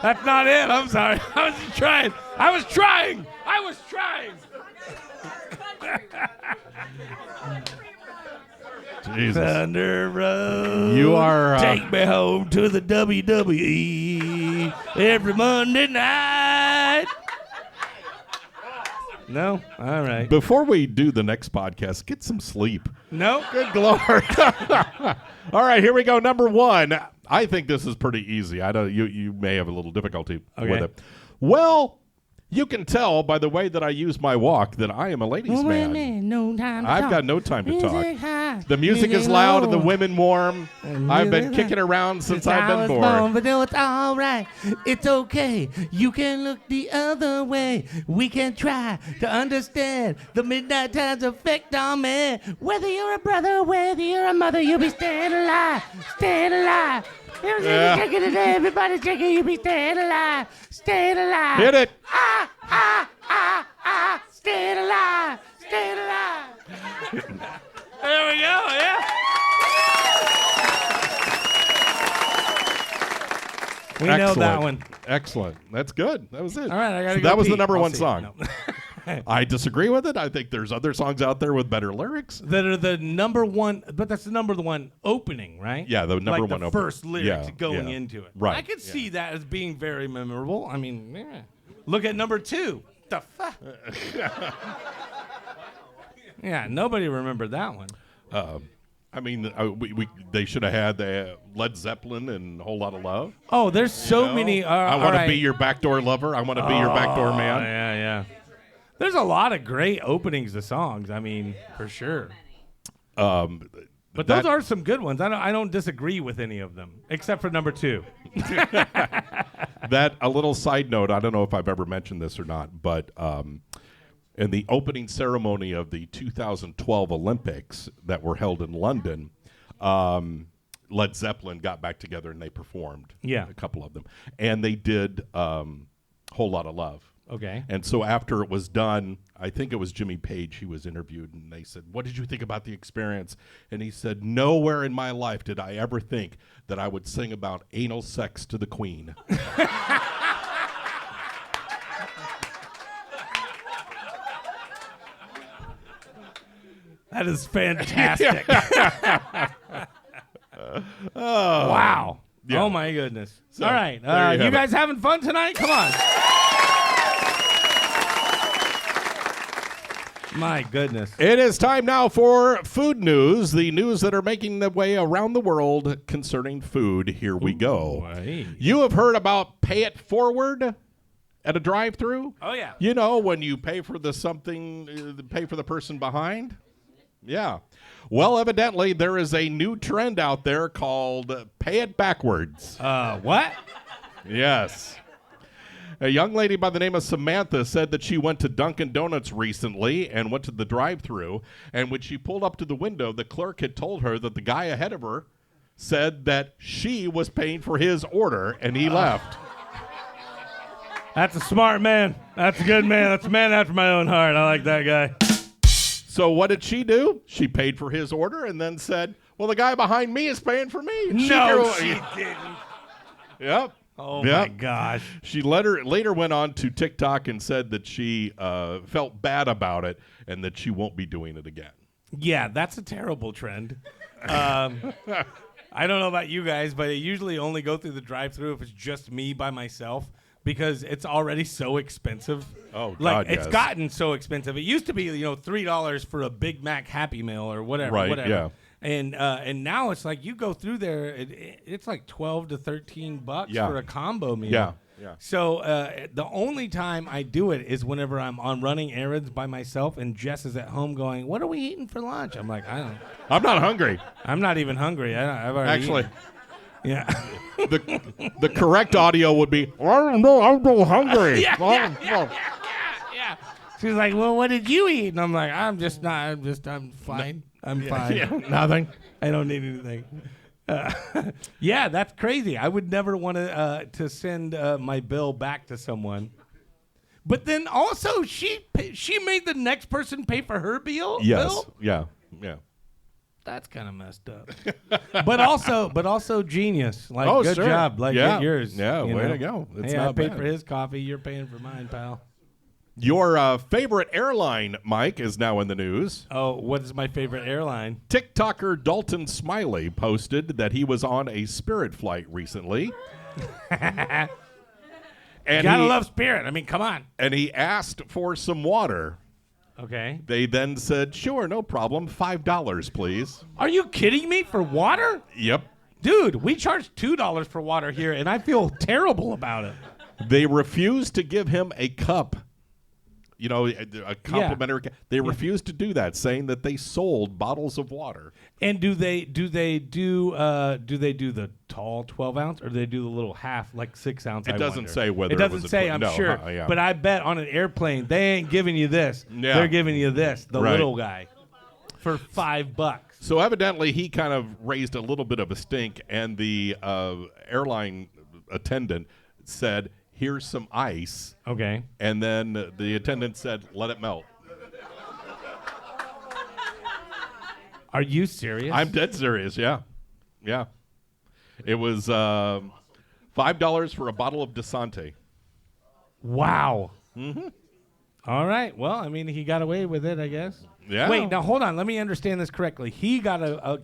that's not it. I'm sorry. I was trying. Jesus. Thunder Road. You are, take me home to the WWE every Monday night. No? All right. Before we do the next podcast, get some sleep. No? Good Lord. All right, here we go. Number 1. I think this is pretty easy. I don't. You may have a little difficulty with it. Well, you can tell by the way that I use my walk that I am a ladies' man. No time I've got no time to talk. The music is loud and the women warm. I've been kicking around since I've been born. But no, it's all right. It's okay. You can look the other way. We can try to understand the midnight time's effect on me. Whether you're a brother, whether you're a mother, you'll be staying alive. Staying alive. Yeah. Taking it, everybody's taking you be staying alive. Staying alive. Hit it. Staying alive. Staying alive. There we go, yeah. We nailed that one. Excellent. That's good. That was it. All right, I gotta So go that was the pee. number I'll 1 see. song. No. I disagree with it. I think there's other songs out there with better lyrics. That are the number 1, but that's the number 1 opening, right? Yeah, the number like 1 the opening. first lyrics Yeah, going yeah. into it. Right, I could yeah. see that as being very memorable. I mean, yeah. Look at number 2. The fuck? Yeah, nobody remembered that one. I mean, they should have had Led Zeppelin and a Whole Lot of Love. Oh, there's so No? many. I want to be your backdoor lover. I want to be your backdoor Oh, man. yeah, yeah. There's a lot of great openings to songs. I mean, for sure. But those are some good ones. I don't disagree with any of them, except for number 2. That a little side note. I don't know if I've ever mentioned this or not, but in the opening ceremony of the 2012 Olympics that were held in London, Led Zeppelin got back together and they performed. Yeah. A couple of them, and they did Whole Lot of Love. Okay. And so after it was done, I think it was Jimmy Page, he was interviewed, and they said, what did you think about the experience? And he said, nowhere in my life did I ever think that I would sing about anal sex to the Queen. That is fantastic. Wow. Yeah. Oh, my goodness. So, All right. there you You have it. guys having fun tonight? Come on. My goodness. It is time now for food news, the news that are making their way around the world concerning food. Here we go. hey. You have heard about pay it forward at a drive-through? Oh, yeah. You know, when you pay for pay for the person behind? Yeah. Well, evidently, there is a new trend out there called pay it backwards. What? Yes. A young lady by the name of Samantha said that she went to Dunkin' Donuts recently and went to the drive-thru, and when she pulled up to the window, the clerk had told her that the guy ahead of her said that she was paying for his order, and he left. That's a smart man. That's a good man. That's a man after my own heart. I like that guy. So what did she do? She paid for his order and then said, well, the guy behind me is paying for me. And No, she she didn't. Yep. Oh, Yep. my gosh. She later went on to TikTok and said that she felt bad about it and that she won't be doing it again. Yeah, that's a terrible trend. I don't know about you guys, but I usually only go through the drive-thru if it's just me by myself because it's already so expensive. Oh, like, God, it's yes. gotten so expensive. It used to be, $3 for a Big Mac Happy Meal or whatever. Right, whatever. yeah. And now it's like you go through there, it's like $12 to $13 Yeah. for a combo meal. Yeah, yeah. So the only time I do it is whenever I'm on running errands by myself and Jess is at home going, "What are we eating for lunch?" I'm like, I'm not hungry. I'm not even hungry. I've already Actually, eaten. Yeah. the correct audio would be, I don't know, I'm so hungry. Yeah. She's like, "Well, what did you eat?" And I'm like, I'm fine. I'm fine. Yeah, nothing. I don't need anything. Yeah, that's crazy. I would never want to send my bill back to someone. But then also, she made the next person pay for her bill. Yes. Bill? Yeah. That's kind of messed up. but also genius. Like, Oh, good sure. job. Like, Yeah. get yours. Yeah, you way know? to go. It's Hey, I not paid bad. for his coffee. You're paying for mine, pal. Your favorite airline, Mike, is now in the news. Oh, what is my favorite airline? TikToker Dalton Smiley posted that he was on a Spirit flight recently. And Gotta love Spirit. I mean, come on. And he asked for some water. Okay. They then said, sure, no problem, $5, please. Are you kidding me? For water? Yep. Dude, we charge $2 for water here, and I feel terrible about it. They refused to give him a cup. A complimentary cup. They refused to do that, saying that they sold bottles of water. And do they do the tall 12 ounce or do they do the little half, like 6 ounce? It doesn't say whether it it doesn't was say. a- I'm no, sure, yeah. but I bet on an airplane they ain't giving you this. Yeah. They're giving you this, the Right. little guy, for $5. So evidently he kind of raised a little bit of a stink, and the airline attendant said, here's some ice. Okay. And then the attendant said, let it melt. Are you serious? I'm dead serious, yeah. Yeah. It was $5 for a bottle of Desante. Wow. Mm-hmm. All right. Well, I mean, he got away with it, I guess. Yeah. Wait, now hold on. Let me understand this correctly. He got a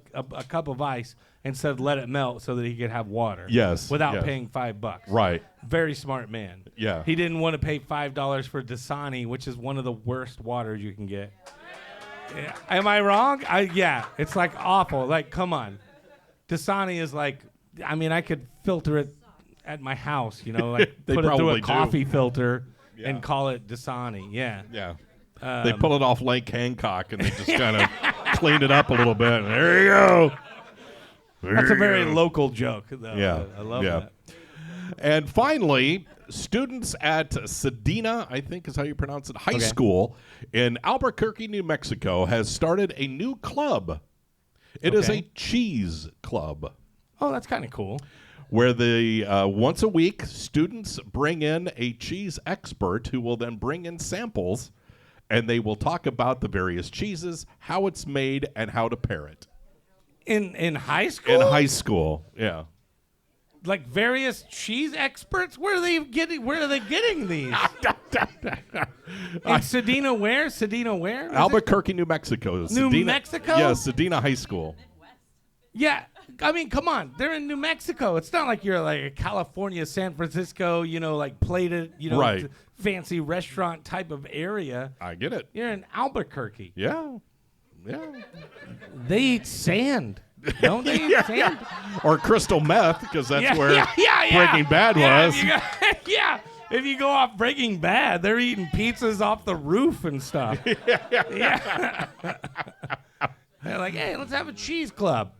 cup of ice and said, "Let it melt," so that he could have water. Yes, Without yes. paying $5. Right. Very smart man. Yeah. He didn't want to pay $5 for Dasani, which is one of the worst waters you can get. Yeah. Am I wrong? Yeah. It's like awful. Like, come on. Dasani is like, I mean, I could filter it at my house, like They put it through probably a do. coffee filter Yeah. and call it Dasani. Yeah. Yeah. They pull it off Lake Hancock, and they just kind of clean it up a little bit. There you go. That's a very local joke, though. Yeah. I love yeah. that. And finally, students at Sedina, I think is how you pronounce it, high Okay. school in Albuquerque, New Mexico, has started a new club. It is Okay. a cheese club. Oh, that's kind of cool. where once a week, students bring in a cheese expert who will then bring in samples, and they will talk about the various cheeses, how it's made, and how to pair it. In high school? In high school, yeah. Like various cheese experts? Where are they getting these? In Sedina where? Sedina where? Albuquerque, New Mexico. New Mexico? Yeah, Sedina High School. Yeah. I mean, come on. They're in New Mexico. It's not like you're like a California, San Francisco, like plated, Right. fancy restaurant type of area. I get it. You're in Albuquerque. Yeah. Yeah. They eat sand. Don't they eat sand? Or crystal meth, because that's where yeah. Breaking Bad was. If you go off Breaking Bad, they're eating pizzas off the roof and stuff. Yeah. They're like, hey, let's have a cheese club.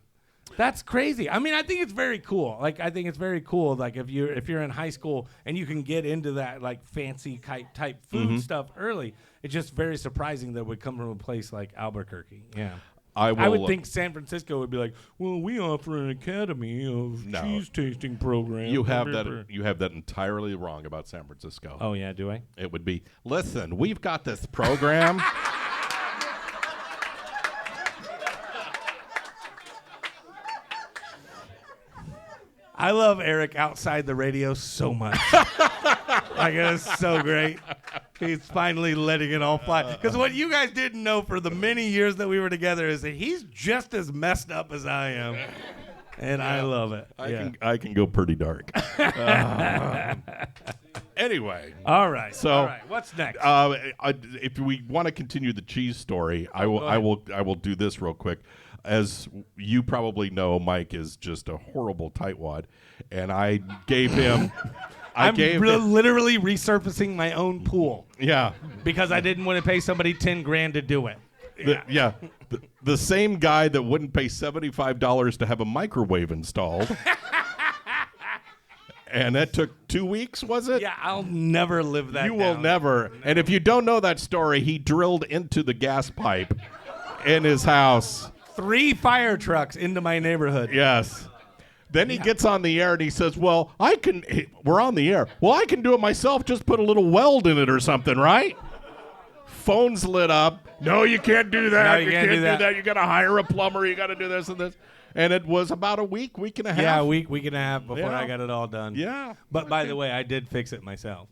That's crazy. I mean, I think it's very cool. Like, I think it's very cool. Like, if you're in high school and you can get into that like fancy type food stuff early, it's just very surprising that it would come from a place like Albuquerque. Yeah. I would think San Francisco would be like, well, we offer an academy of cheese tasting program. You have that entirely wrong about San Francisco. Oh yeah, do I? It would be, listen, we've got this program. I love Eric outside the radio so much. Like, it is so great. He's finally letting it all fly. Because what you guys didn't know for the many years that we were together is that he's just as messed up as I am. And I love it. I can go pretty dark. Anyway. All right. So, What's next? If we want to continue the cheese story, I will do this real quick. As you probably know, Mike is just a horrible tightwad, and I gave him. I'm literally resurfacing my own pool. Yeah, because I didn't want to pay somebody $10,000 to do it. The same guy that wouldn't pay $75 to have a microwave installed. And that took 2 weeks, was it? Yeah, I'll never live that. You will never. And if you don't know that story, he drilled into the gas pipe in his house. 3 fire trucks into my neighborhood. Yes. Then he gets on the air and he says, well, we're on the air. Well, I can do it myself. Just put a little weld in it or something, right? Phone's lit up. No, you can't do that. No, you can't do that. You got to hire a plumber. You got to do this and this. And it was about a week and a half. Yeah, week and a half before I got it all done. Yeah. But by the way, I did fix it myself.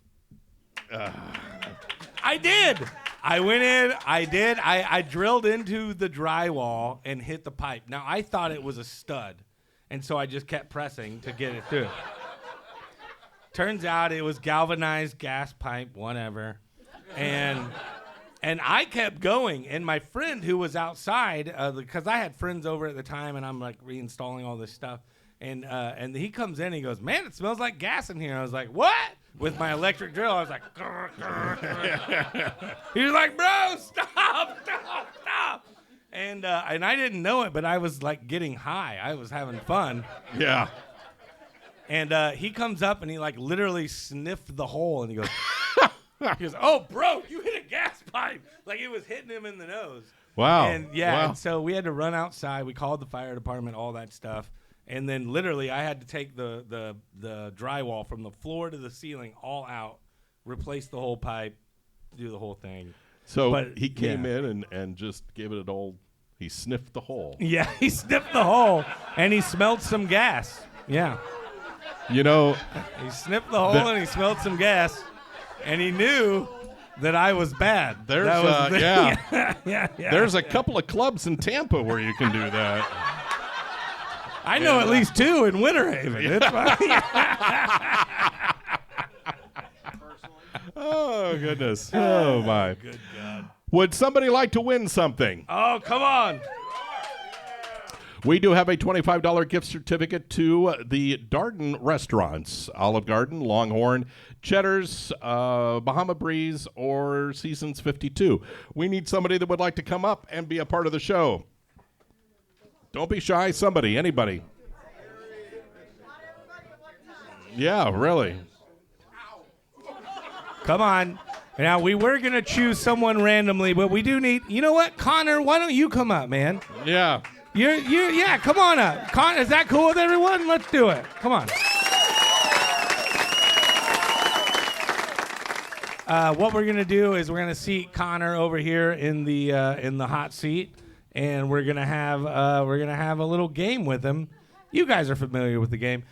I did. I went in. I did. I drilled into the drywall and hit the pipe. Now, I thought it was a stud, and so I just kept pressing to get it through. Turns out it was galvanized gas pipe, whatever. And I kept going, and my friend who was outside, because I had friends over at the time, and I'm like reinstalling all this stuff, and he comes in, and he goes, man, it smells like gas in here. I was like, what? With my electric drill, I was like, grr, grr, grr. He was like, bro, stop. And I didn't know it, but I was like getting high. I was having fun. Yeah. And he comes up, and he like literally sniffed the hole, and he goes, oh, bro, you hit a gas pipe. Like it was hitting him in the nose. Wow. And and so we had to run outside. We called the fire department, all that stuff. And then literally I had to take the drywall from the floor to the ceiling all out, replace the whole pipe, do the whole thing. So he came in and just gave it an old, he sniffed the hole. Yeah, he sniffed the hole, and he smelled some gas. Yeah. You know. He sniffed the hole, and he smelled some gas. And he knew that I was bad. There's There's a couple of clubs in Tampa where you can do that. I know at least 2 in Winter Haven. It's fine. Oh, goodness. Oh, my. Good God. Would somebody like to win something? Oh, come on. We do have a $25 gift certificate to the Darden restaurants, Olive Garden, Longhorn, Cheddar's, Bahama Breeze, or Seasons 52. We need somebody that would like to come up and be a part of the show. Don't be shy. Somebody, anybody. Yeah, really. Come on. Now, we were going to choose someone randomly, but we do need, you know what, Connor, why don't you come up, man? Yeah. Yeah, come on up. Connor, is that cool with everyone? Let's do it. Come on. What we're gonna do is we're gonna seat Connor over here in the hot seat, and we're gonna have a little game with him. You guys are familiar with the game.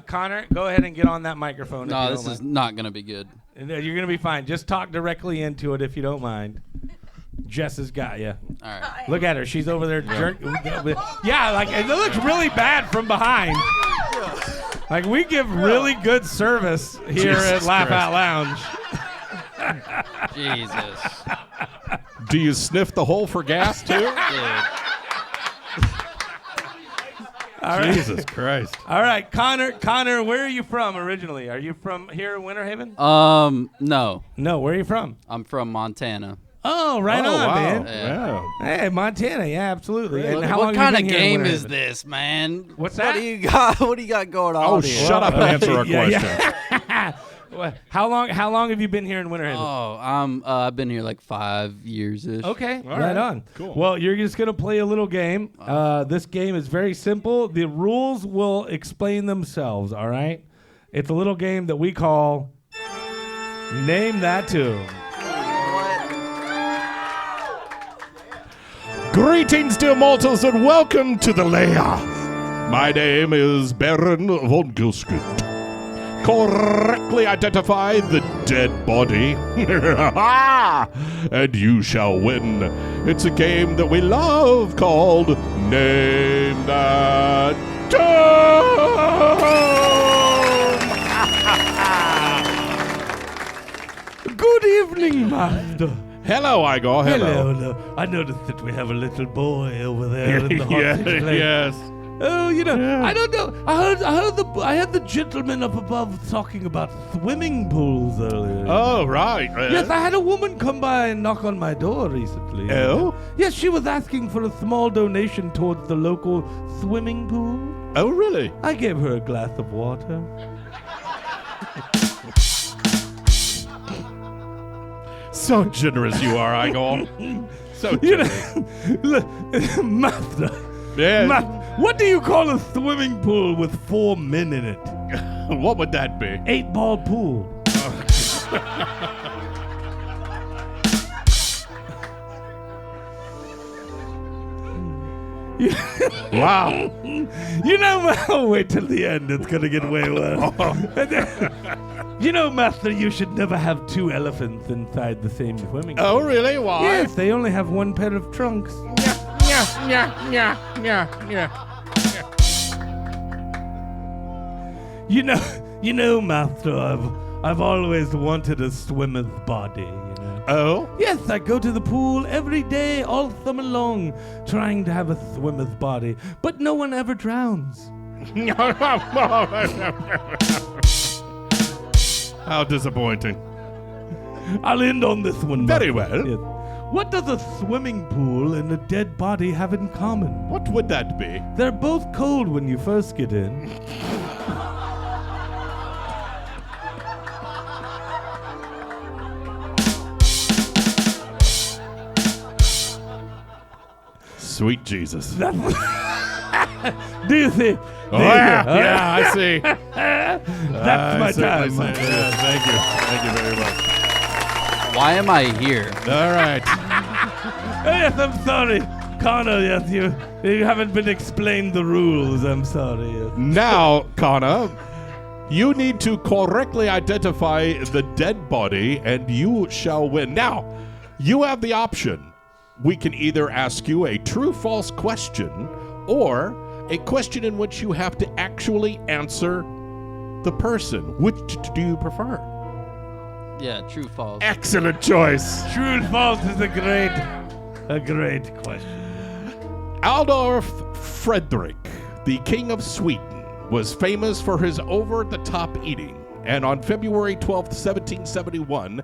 Connor, go ahead and get on that microphone. No, this is not going to be good. You're gonna be fine. Just talk directly into it if you don't mind. Jess has got you. All right. Look at her. She's over there. Yeah, like it looks really bad from behind. Like we give really good service here at Laugh Out Lounge. Jesus. Do you sniff the hole for gas too? Dude. All right. Jesus Christ. All right, Connor, where are you from originally? Are you from here in Winter Haven? No. No, where are you from? I'm from Montana. Oh, right on, wow. man. Yeah. Hey, Montana, yeah, absolutely. And how What long have kind you of been here in game Winter is Haven? this, man? What's What that? do you got? What do you got going on Oh, here? shut up and answer our question. Yeah. How long have you been here in Winter Haven? Oh, I've been here like 5 years-ish. Okay, All right right. on. Cool. Well, you're just going to play a little game. This game is very simple. The rules will explain themselves, all right? It's a little game that we call Name That Tune. Greetings, dear mortals, and welcome to the lair. My name is Baron von Gilskut. Correctly identify the dead body, and you shall win. It's a game that we love called Name That Tune. Good evening, Master. Hello, Igor. Hello. I noticed that we have a little boy over there in the hot Yeah, seat playing. yes. Oh, I don't know. I heard the gentleman up above talking about swimming pools earlier. Oh, right. Yes, I had a woman come by and knock on my door recently. Oh? Yes, she was asking for a small donation towards the local swimming pool. Oh, really? I gave her a glass of water. So generous you are, Igor. So You generous. know, Master, Yeah. what do you call a swimming pool with 4 men in it? What would that be? 8-ball pool. Wow. You know, I'll wait till the end. It's gonna get way worse. You know, Master, you should never have 2 elephants inside the same swimming pool. Oh, really? Why? Yes, they only have 1 pair of trunks. You know, Master, I've always wanted a swimmer's body. Oh? Yes, I go to the pool every day, all summer long, trying to have a swimmer's body, but no one ever drowns. How disappointing. I'll end on this one. Very Master. well. Yes. What does a swimming pool and a dead body have in common? What would that be? They're both cold when you first get in. Sweet Jesus. Do you see? Oh, yeah, I see. That's my time. Thank you. Thank you very much. Why am I here? All right. Yes, I'm sorry. Connor, yes, you haven't been explained the rules. I'm sorry. Yes. Now, Kana, you need to correctly identify the dead body, and you shall win. Now, you have the option. We can either ask you a true-false question, or a question in which you have to actually answer the person. Which do you prefer? Yeah, true, false. Excellent choice. True and false is a great question. Adolf Frederick, the King of Sweden, was famous for his over-the-top eating. And on February 12th, 1771,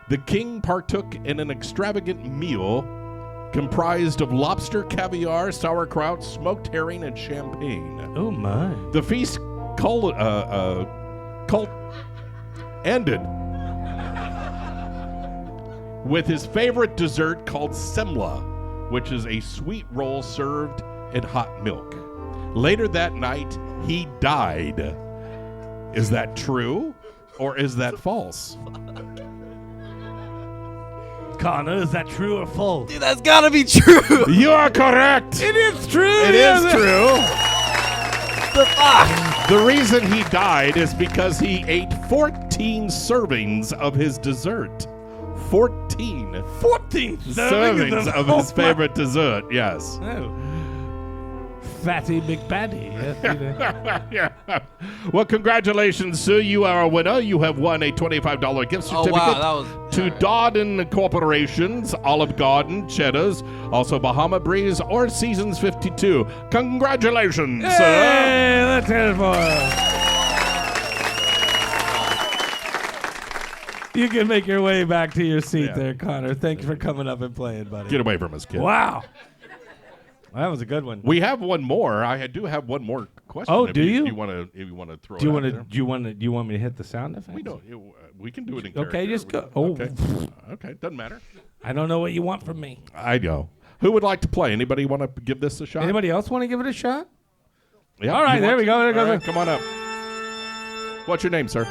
the king partook in an extravagant meal comprised of lobster, caviar, sauerkraut, smoked herring, and champagne. Oh my! The feast ended with his favorite dessert called semla, which is a sweet roll served in hot milk. Later that night, he died. Is that true or is that false? Connor. Is that true or false? Dude, that's gotta be true. You are correct. It is true. It is true. The fuck? The reason he died is because he ate 14 servings of his dessert. 14 14 servings of his favorite dessert, yes. Oh. Fatty McBaddy. Yes, you know. Yeah. Well, congratulations, sir. You are a winner. You have won a $25 gift Oh, certificate wow, that was... to Dodden Corporations, Olive Garden, Cheddar's, also Bahama Breeze, or Seasons 52. Congratulations, sir. Hey, let's hit it for him. You can make your way back to your seat there, Connor. Thank you for coming up and playing, buddy. Get away from us, kid. Wow. That was a good one. We have one more. I do have one more question. Oh, if do you? If you want to throw Do you it want out to? there. Do you want me to hit the sound effect? We don't. We can do it in Okay, character. just go. Oh, Okay. Okay, doesn't matter. I don't know what you want from me. I know. Who would like to play? Anybody want to give this a shot? Anybody else want to give it a shot? Yeah, All right, you there want we go. There to? All goes right, come on up. What's your name, sir?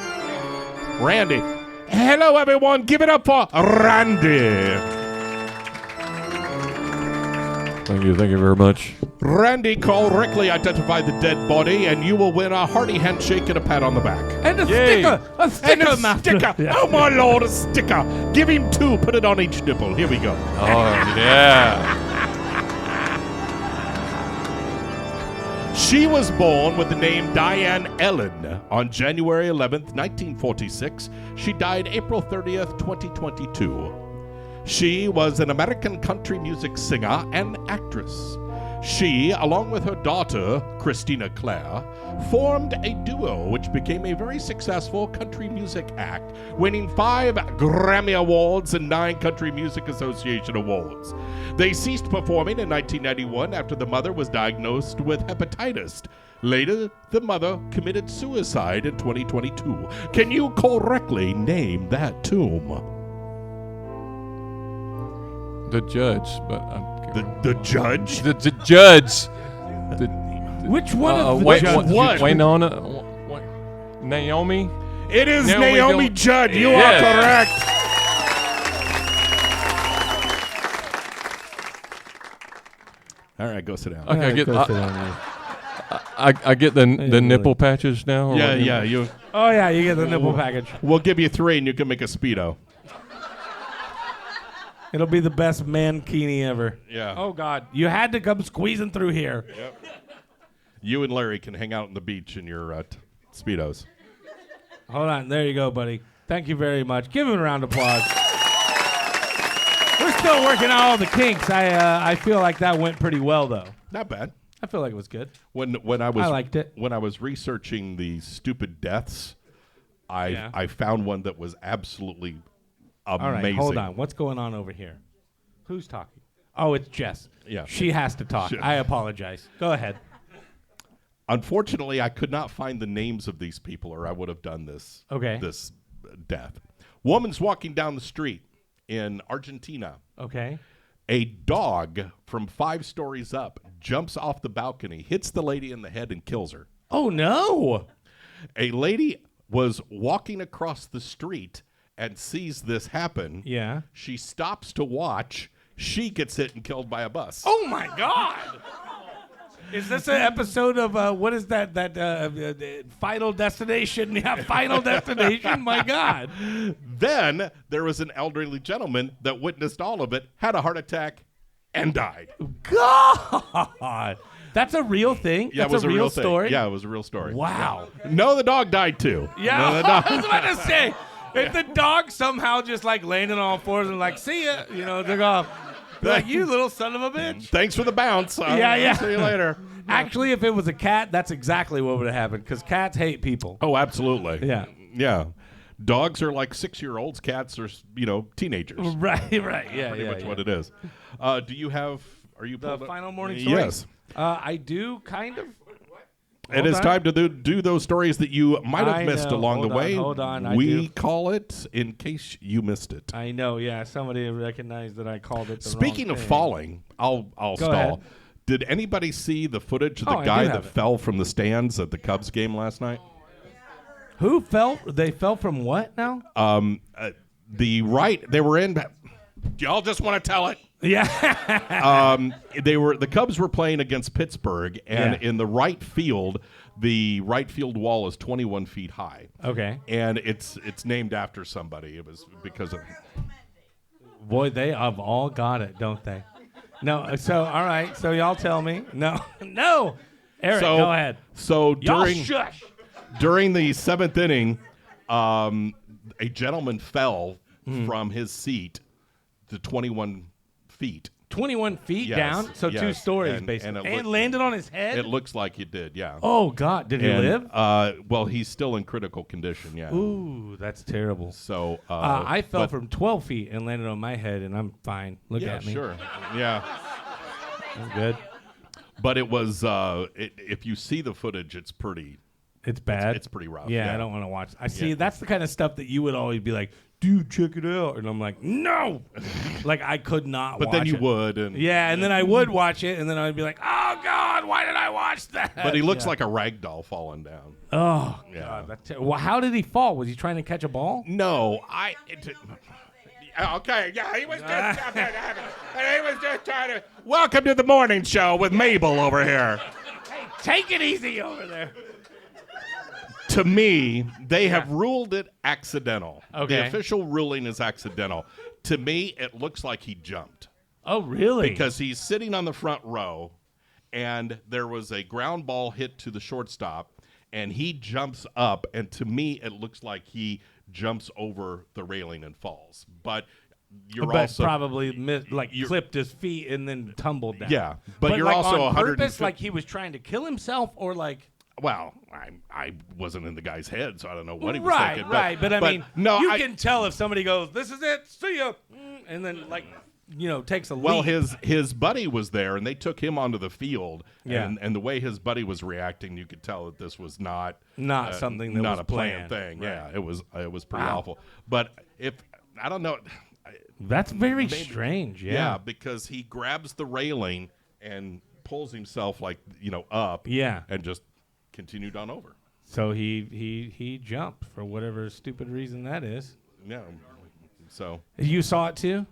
Randy. Hello, everyone. Give it up for Randy. Thank you very much. Randy correctly identified the dead body, and you will win a hearty handshake and a pat on the back. And a Yay. sticker. A sticker, And a master. sticker. Yeah. Oh, my Lord, a sticker. Give him 2. Put it on each nipple. Here we go. Oh, yeah. She was born with the name Diane Ellen on January 11th, 1946. She died April 30th, 2022. She was an American country music singer and actress. She, along with her daughter, Christina Clare, formed a duo which became a very successful country music act, winning 5 Grammy Awards and 9 Country Music Association Awards. They ceased performing in 1991 after the mother was diagnosed with hepatitis. Later, the mother committed suicide in 2022. Can you correctly name that tomb? The judge, but The judge? the judge. The, Which one of the wait, judges? what? Winona, Naomi. It is Naomi Naomi Gil- Judd. You Yes. are correct. All right, go sit down. Okay, Yeah, get. go sit down, yeah. I get the really. nipple patches now. or Yeah, what? yeah. You. Oh yeah, you get the nipple package. We'll give you 3, and you can make a Speedo. It'll be the best mankini ever. Yeah. Oh God, you had to come squeezing through here. You and Larry can hang out on the beach in your Speedos. Hold on, there you go, buddy. Thank you very much. Give him a round of applause. We're still working out all the kinks. I feel like that went pretty well though. Not bad. I feel like it was good. When I was I liked it. When I was researching the stupid deaths, I found one that was absolutely amazing. All right, hold on. What's going on over here? Who's talking? Oh, it's Jess. Yeah. She has to talk. Shit. I apologize. Go ahead. Unfortunately, I could not find the names of these people, or I would have done this. Okay. This death. Woman's walking down the street in Argentina. Okay. A dog from 5 stories up jumps off the balcony, hits the lady in the head, and kills her. Oh no. A lady was walking across the street and sees this happen. Yeah. She stops to watch. She gets hit and killed by a bus. Oh my God. Is this an episode of what is that? Final Destination? Yeah, Final Destination. My God. Then there was an elderly gentleman that witnessed all of it, had a heart attack, and died. God. That's a real thing. Yeah, That's it was a real thing. story. Yeah, it was a real story. Wow. No, the dog died too. Yeah. No, the dog- I was about to say, if the dog somehow just like landed on all fours and like, see ya, took off. Be like, you little son of a bitch. Thanks for the bounce. Yeah. See you later. Actually, if it was a cat, that's exactly what would have happened because cats hate people. Oh, absolutely. Yeah. Yeah. Dogs are like 6-year-olds. Cats are, teenagers. Right. Yeah. Pretty much what it is. Do you have? Are you The pulled up? final morning story? Yes. I do kind of. It Hold is on. time to do those stories that you might have I missed know. along the way. Hold on, I We do. call it in case you missed it. I know, yeah. Somebody recognized that I called it the Speaking wrong of thing. falling, I'll Go stall. ahead. Did anybody see the footage of Oh, the I do guy have that it. fell from the stands at the Cubs game last night? Who fell? They fell from what now? They were in Do y'all just want to tell it? Yeah. The Cubs were playing against Pittsburgh, and Yeah. in the right field wall is 21 feet high. Okay. And it's named after somebody. It was because of Boy, they have all got it, don't they? No. So all right. So y'all tell me. No. No. Eric, go ahead. So Y'all shush. during the 7th inning, a gentleman fell from his seat to 21 feet. 21 feet Yes, down, so 2 yes, stories and basically, it and landed on his head. It looks like it did, yeah. Oh God, did he live? Well, he's still in critical condition, yeah. Ooh, that's terrible. So I fell but- from 12 feet and landed on my head, and I'm fine. Look yeah, at me. sure, yeah. I'm good. But it was if you see the footage, it's pretty. It's bad. It's pretty rough. Yeah, yeah. I don't want to watch. I see. Yeah. That's the kind of stuff that you would always be like, "Dude, check it out," and I'm like, "No," like I could not. But watch then you it. would, and Yeah, and then I would watch it, and then I'd be like, "Oh God, why did I watch that?" But he looks Yeah. like a rag doll falling down. Oh Yeah. God, that's well, how did he fall? Was he trying to catch a ball? No, okay, yeah, he was just he was just trying to. Welcome to the morning show with Mabel over here. Take it easy over there. To me, they have ruled it accidental. Okay. The official ruling is accidental. To me, it looks like he jumped Oh really? because he's sitting on the front row, and there was a ground ball hit to the shortstop, and he jumps up, and to me, it looks like he jumps over the railing and falls. But you're but also probably you're- clipped his feet and then tumbled down. Yeah, but you're like also on 150 purpose, like he was trying to kill himself, or like Well, I wasn't in the guy's head, so I don't know what he was right, thinking. right. But I mean, no, you can tell if somebody goes, "This is it, see ya," and then like takes a Well, leap. his buddy was there, and they took him onto the field. Yeah. And the way his buddy was reacting, you could tell that this was not something that not was a planned planned. thing. Yeah, it was pretty Wow. awful. But if I don't know, That's very strange. yeah, because he grabs the railing and pulls himself up. Yeah. and just continued on over. So he jumped for whatever stupid reason that is. Yeah, so You saw it too?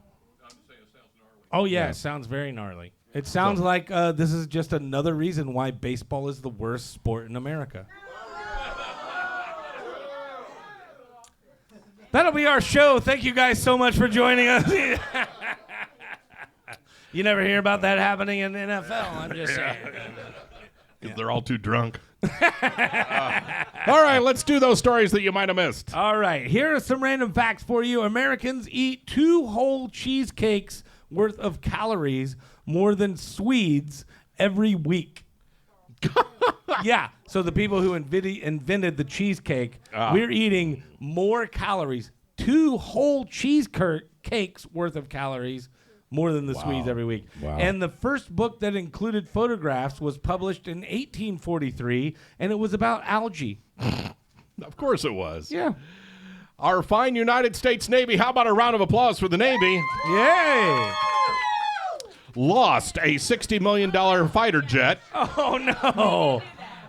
Oh yeah, it sounds very gnarly. It sounds like this is just another reason why baseball is the worst sport in America. That'll be our show. Thank you guys so much for joining us. You never hear about that happening in the NFL. I'm just saying. because they're all too drunk. All right, let's do those stories that you might have missed. All right, here are some random facts for you. Americans eat 2 whole cheesecakes worth of calories more than Swedes every week. Yeah, so the people who invented the cheesecake, we're eating more calories, 2 whole cheesecakes worth of calories more than the Swedes every week. Wow. And the first book that included photographs was published in 1843, and it was about algae. Of course it was. Yeah. Our fine United States Navy, how about a round of applause for the Navy? Yay! Lost a $60 million fighter jet Oh, no.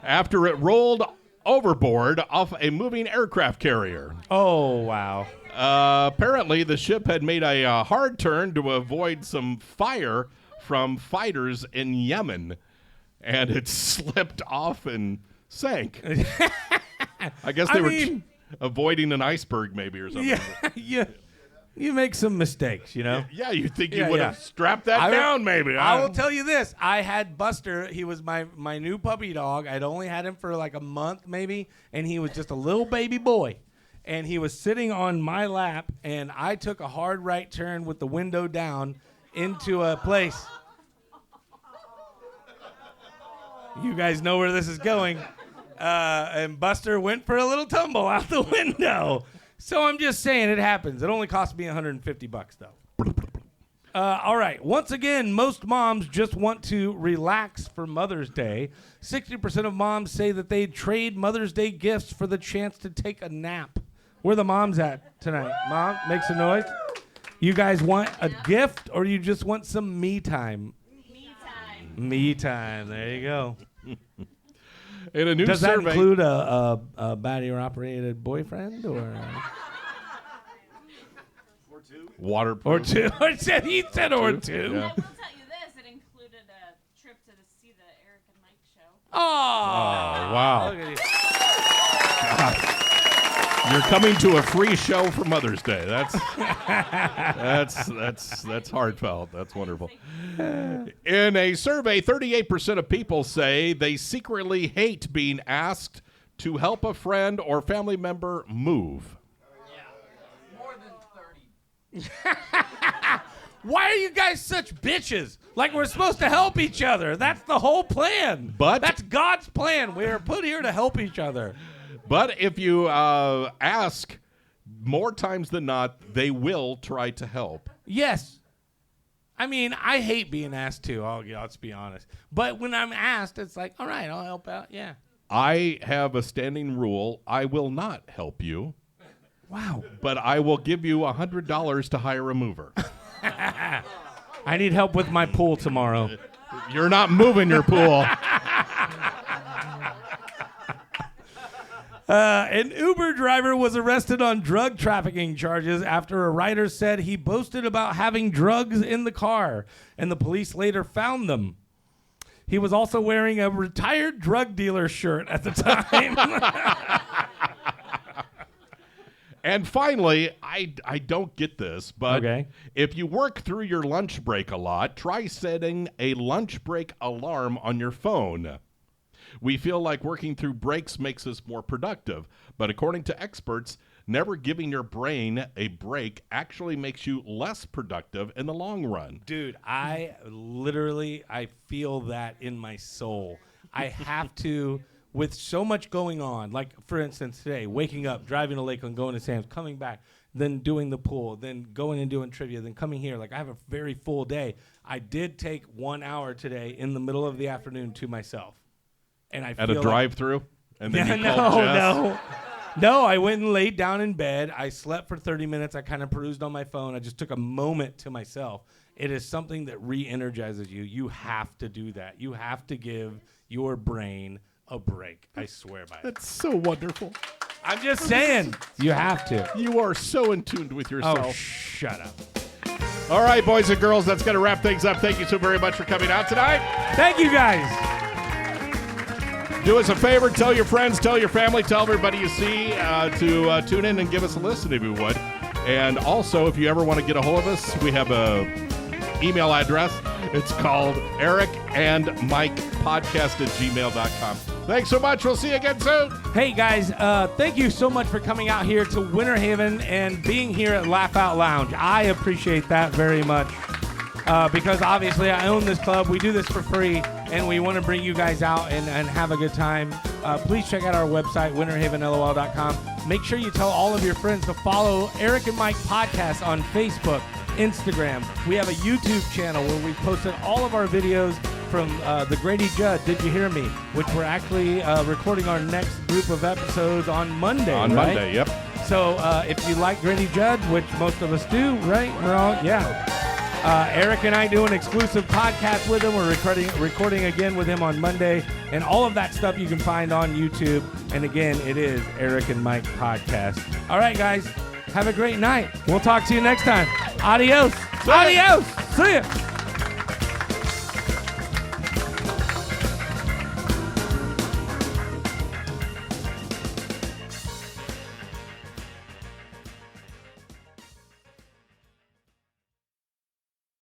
after it rolled overboard off a moving aircraft carrier. Oh, wow. Apparently, the ship had made a hard turn to avoid some fire from fighters in Yemen, and it slipped off and sank. I guess they were avoiding an iceberg, maybe, or something. Yeah, you make some mistakes, you know? Yeah, you think Yeah, you would yeah. have strapped that down, maybe. I will tell you this. I had Buster. He was my new puppy dog. I'd only had him for like a month, maybe, and he was just a little baby boy. And he was sitting on my lap, and I took a hard right turn with the window down into a place. You guys know where this is going. And Buster went for a little tumble out the window. So I'm just saying it happens. It only cost me $150 though. All right. Once again, most moms just want to relax for Mother's Day. 60% of moms say that they'd trade Mother's Day gifts for the chance to take a nap. Where the moms at tonight? Mom, make some noise. You guys want a gift or you just want some me time? Me time. Me time. There you go. In a new Does that survey, include a battery operated boyfriend or? Waterproof. Or two. He said or two. Yeah. I will tell you this: it included a trip to see the Eric and Mike show. Oh, wow. Look at you. You're coming to a free show for Mother's Day. That's heartfelt. That's wonderful. In a survey, 38% of people say they secretly hate being asked to help a friend or family member move. Why are you guys such bitches? Like we're supposed to help each other. That's the whole plan. But- that's God's plan. We are put here to help each other. But if you ask more times than not, they will try to help. Yes. I mean, I hate being asked to. Let's be honest. But when I'm asked, it's like, all right, I'll help out. Yeah. I have a standing rule. I will not help you, Wow. but I will give you $100 to hire a mover. I need help with my pool tomorrow. You're not moving your pool. An Uber driver was arrested on drug trafficking charges after a rider said he boasted about having drugs in the car, and the police later found them. He was also wearing a retired drug dealer shirt at the time. And finally, I don't get this, but Okay. if you work through your lunch break a lot, try setting a lunch break alarm on your phone. We feel like working through breaks makes us more productive, but according to experts, never giving your brain a break actually makes you less productive in the long run. Dude, I feel that in my soul. I have to, with so much going on, like for instance today, waking up, driving to Lakeland, going to Sam's, coming back, then doing the pool, then going and doing trivia, then coming here. Like I have a very full day. I did take 1 hour today in the middle of the afternoon to myself. And I At feel a drive-through? And then you no, called Jess? No, I went and laid down in bed. I slept for 30 minutes. I kind of perused on my phone. I just took a moment to myself. It is something that re-energizes you. You have to do that. You have to give your brain a break. I swear by it. That's so wonderful. I'm just saying, you have to. You are so in tune with yourself. Oh, shut up. All right, boys and girls, that's going to wrap things up. Thank you so very much for coming out tonight. Thank you, guys. Do us a favor, tell your friends, tell your family, tell everybody you see to tune in and give us a listen if you would. And also, if you ever want to get a hold of us, we have a email address. It's called ericandmikepodcast@gmail.com. Thanks so much. We'll see you again soon. Hey, guys, thank you so much for coming out here to Winter Haven and being here at Laugh Out Lounge. I appreciate that very much because obviously I own this club. We do this for free, and we want to bring you guys out and have a good time. Please check out our website, winterhavenlol.com. Make sure you tell all of your friends to follow Eric and Mike Podcast on Facebook, Instagram. We have a YouTube channel where we posted all of our videos from the Grady Judd, Did You Hear Me? Which we're actually recording our next group of episodes on Monday. On right? Monday, yep. So if you like Grady Judd, which most of us do, right? We're all, yeah. Eric and I do an exclusive podcast with him. We're recording again with him on Monday. And all of that stuff you can find on YouTube. And again, it is Eric and Mike Podcast. All right, guys. Have a great night. We'll talk to you next time. Adios. Adios. See ya.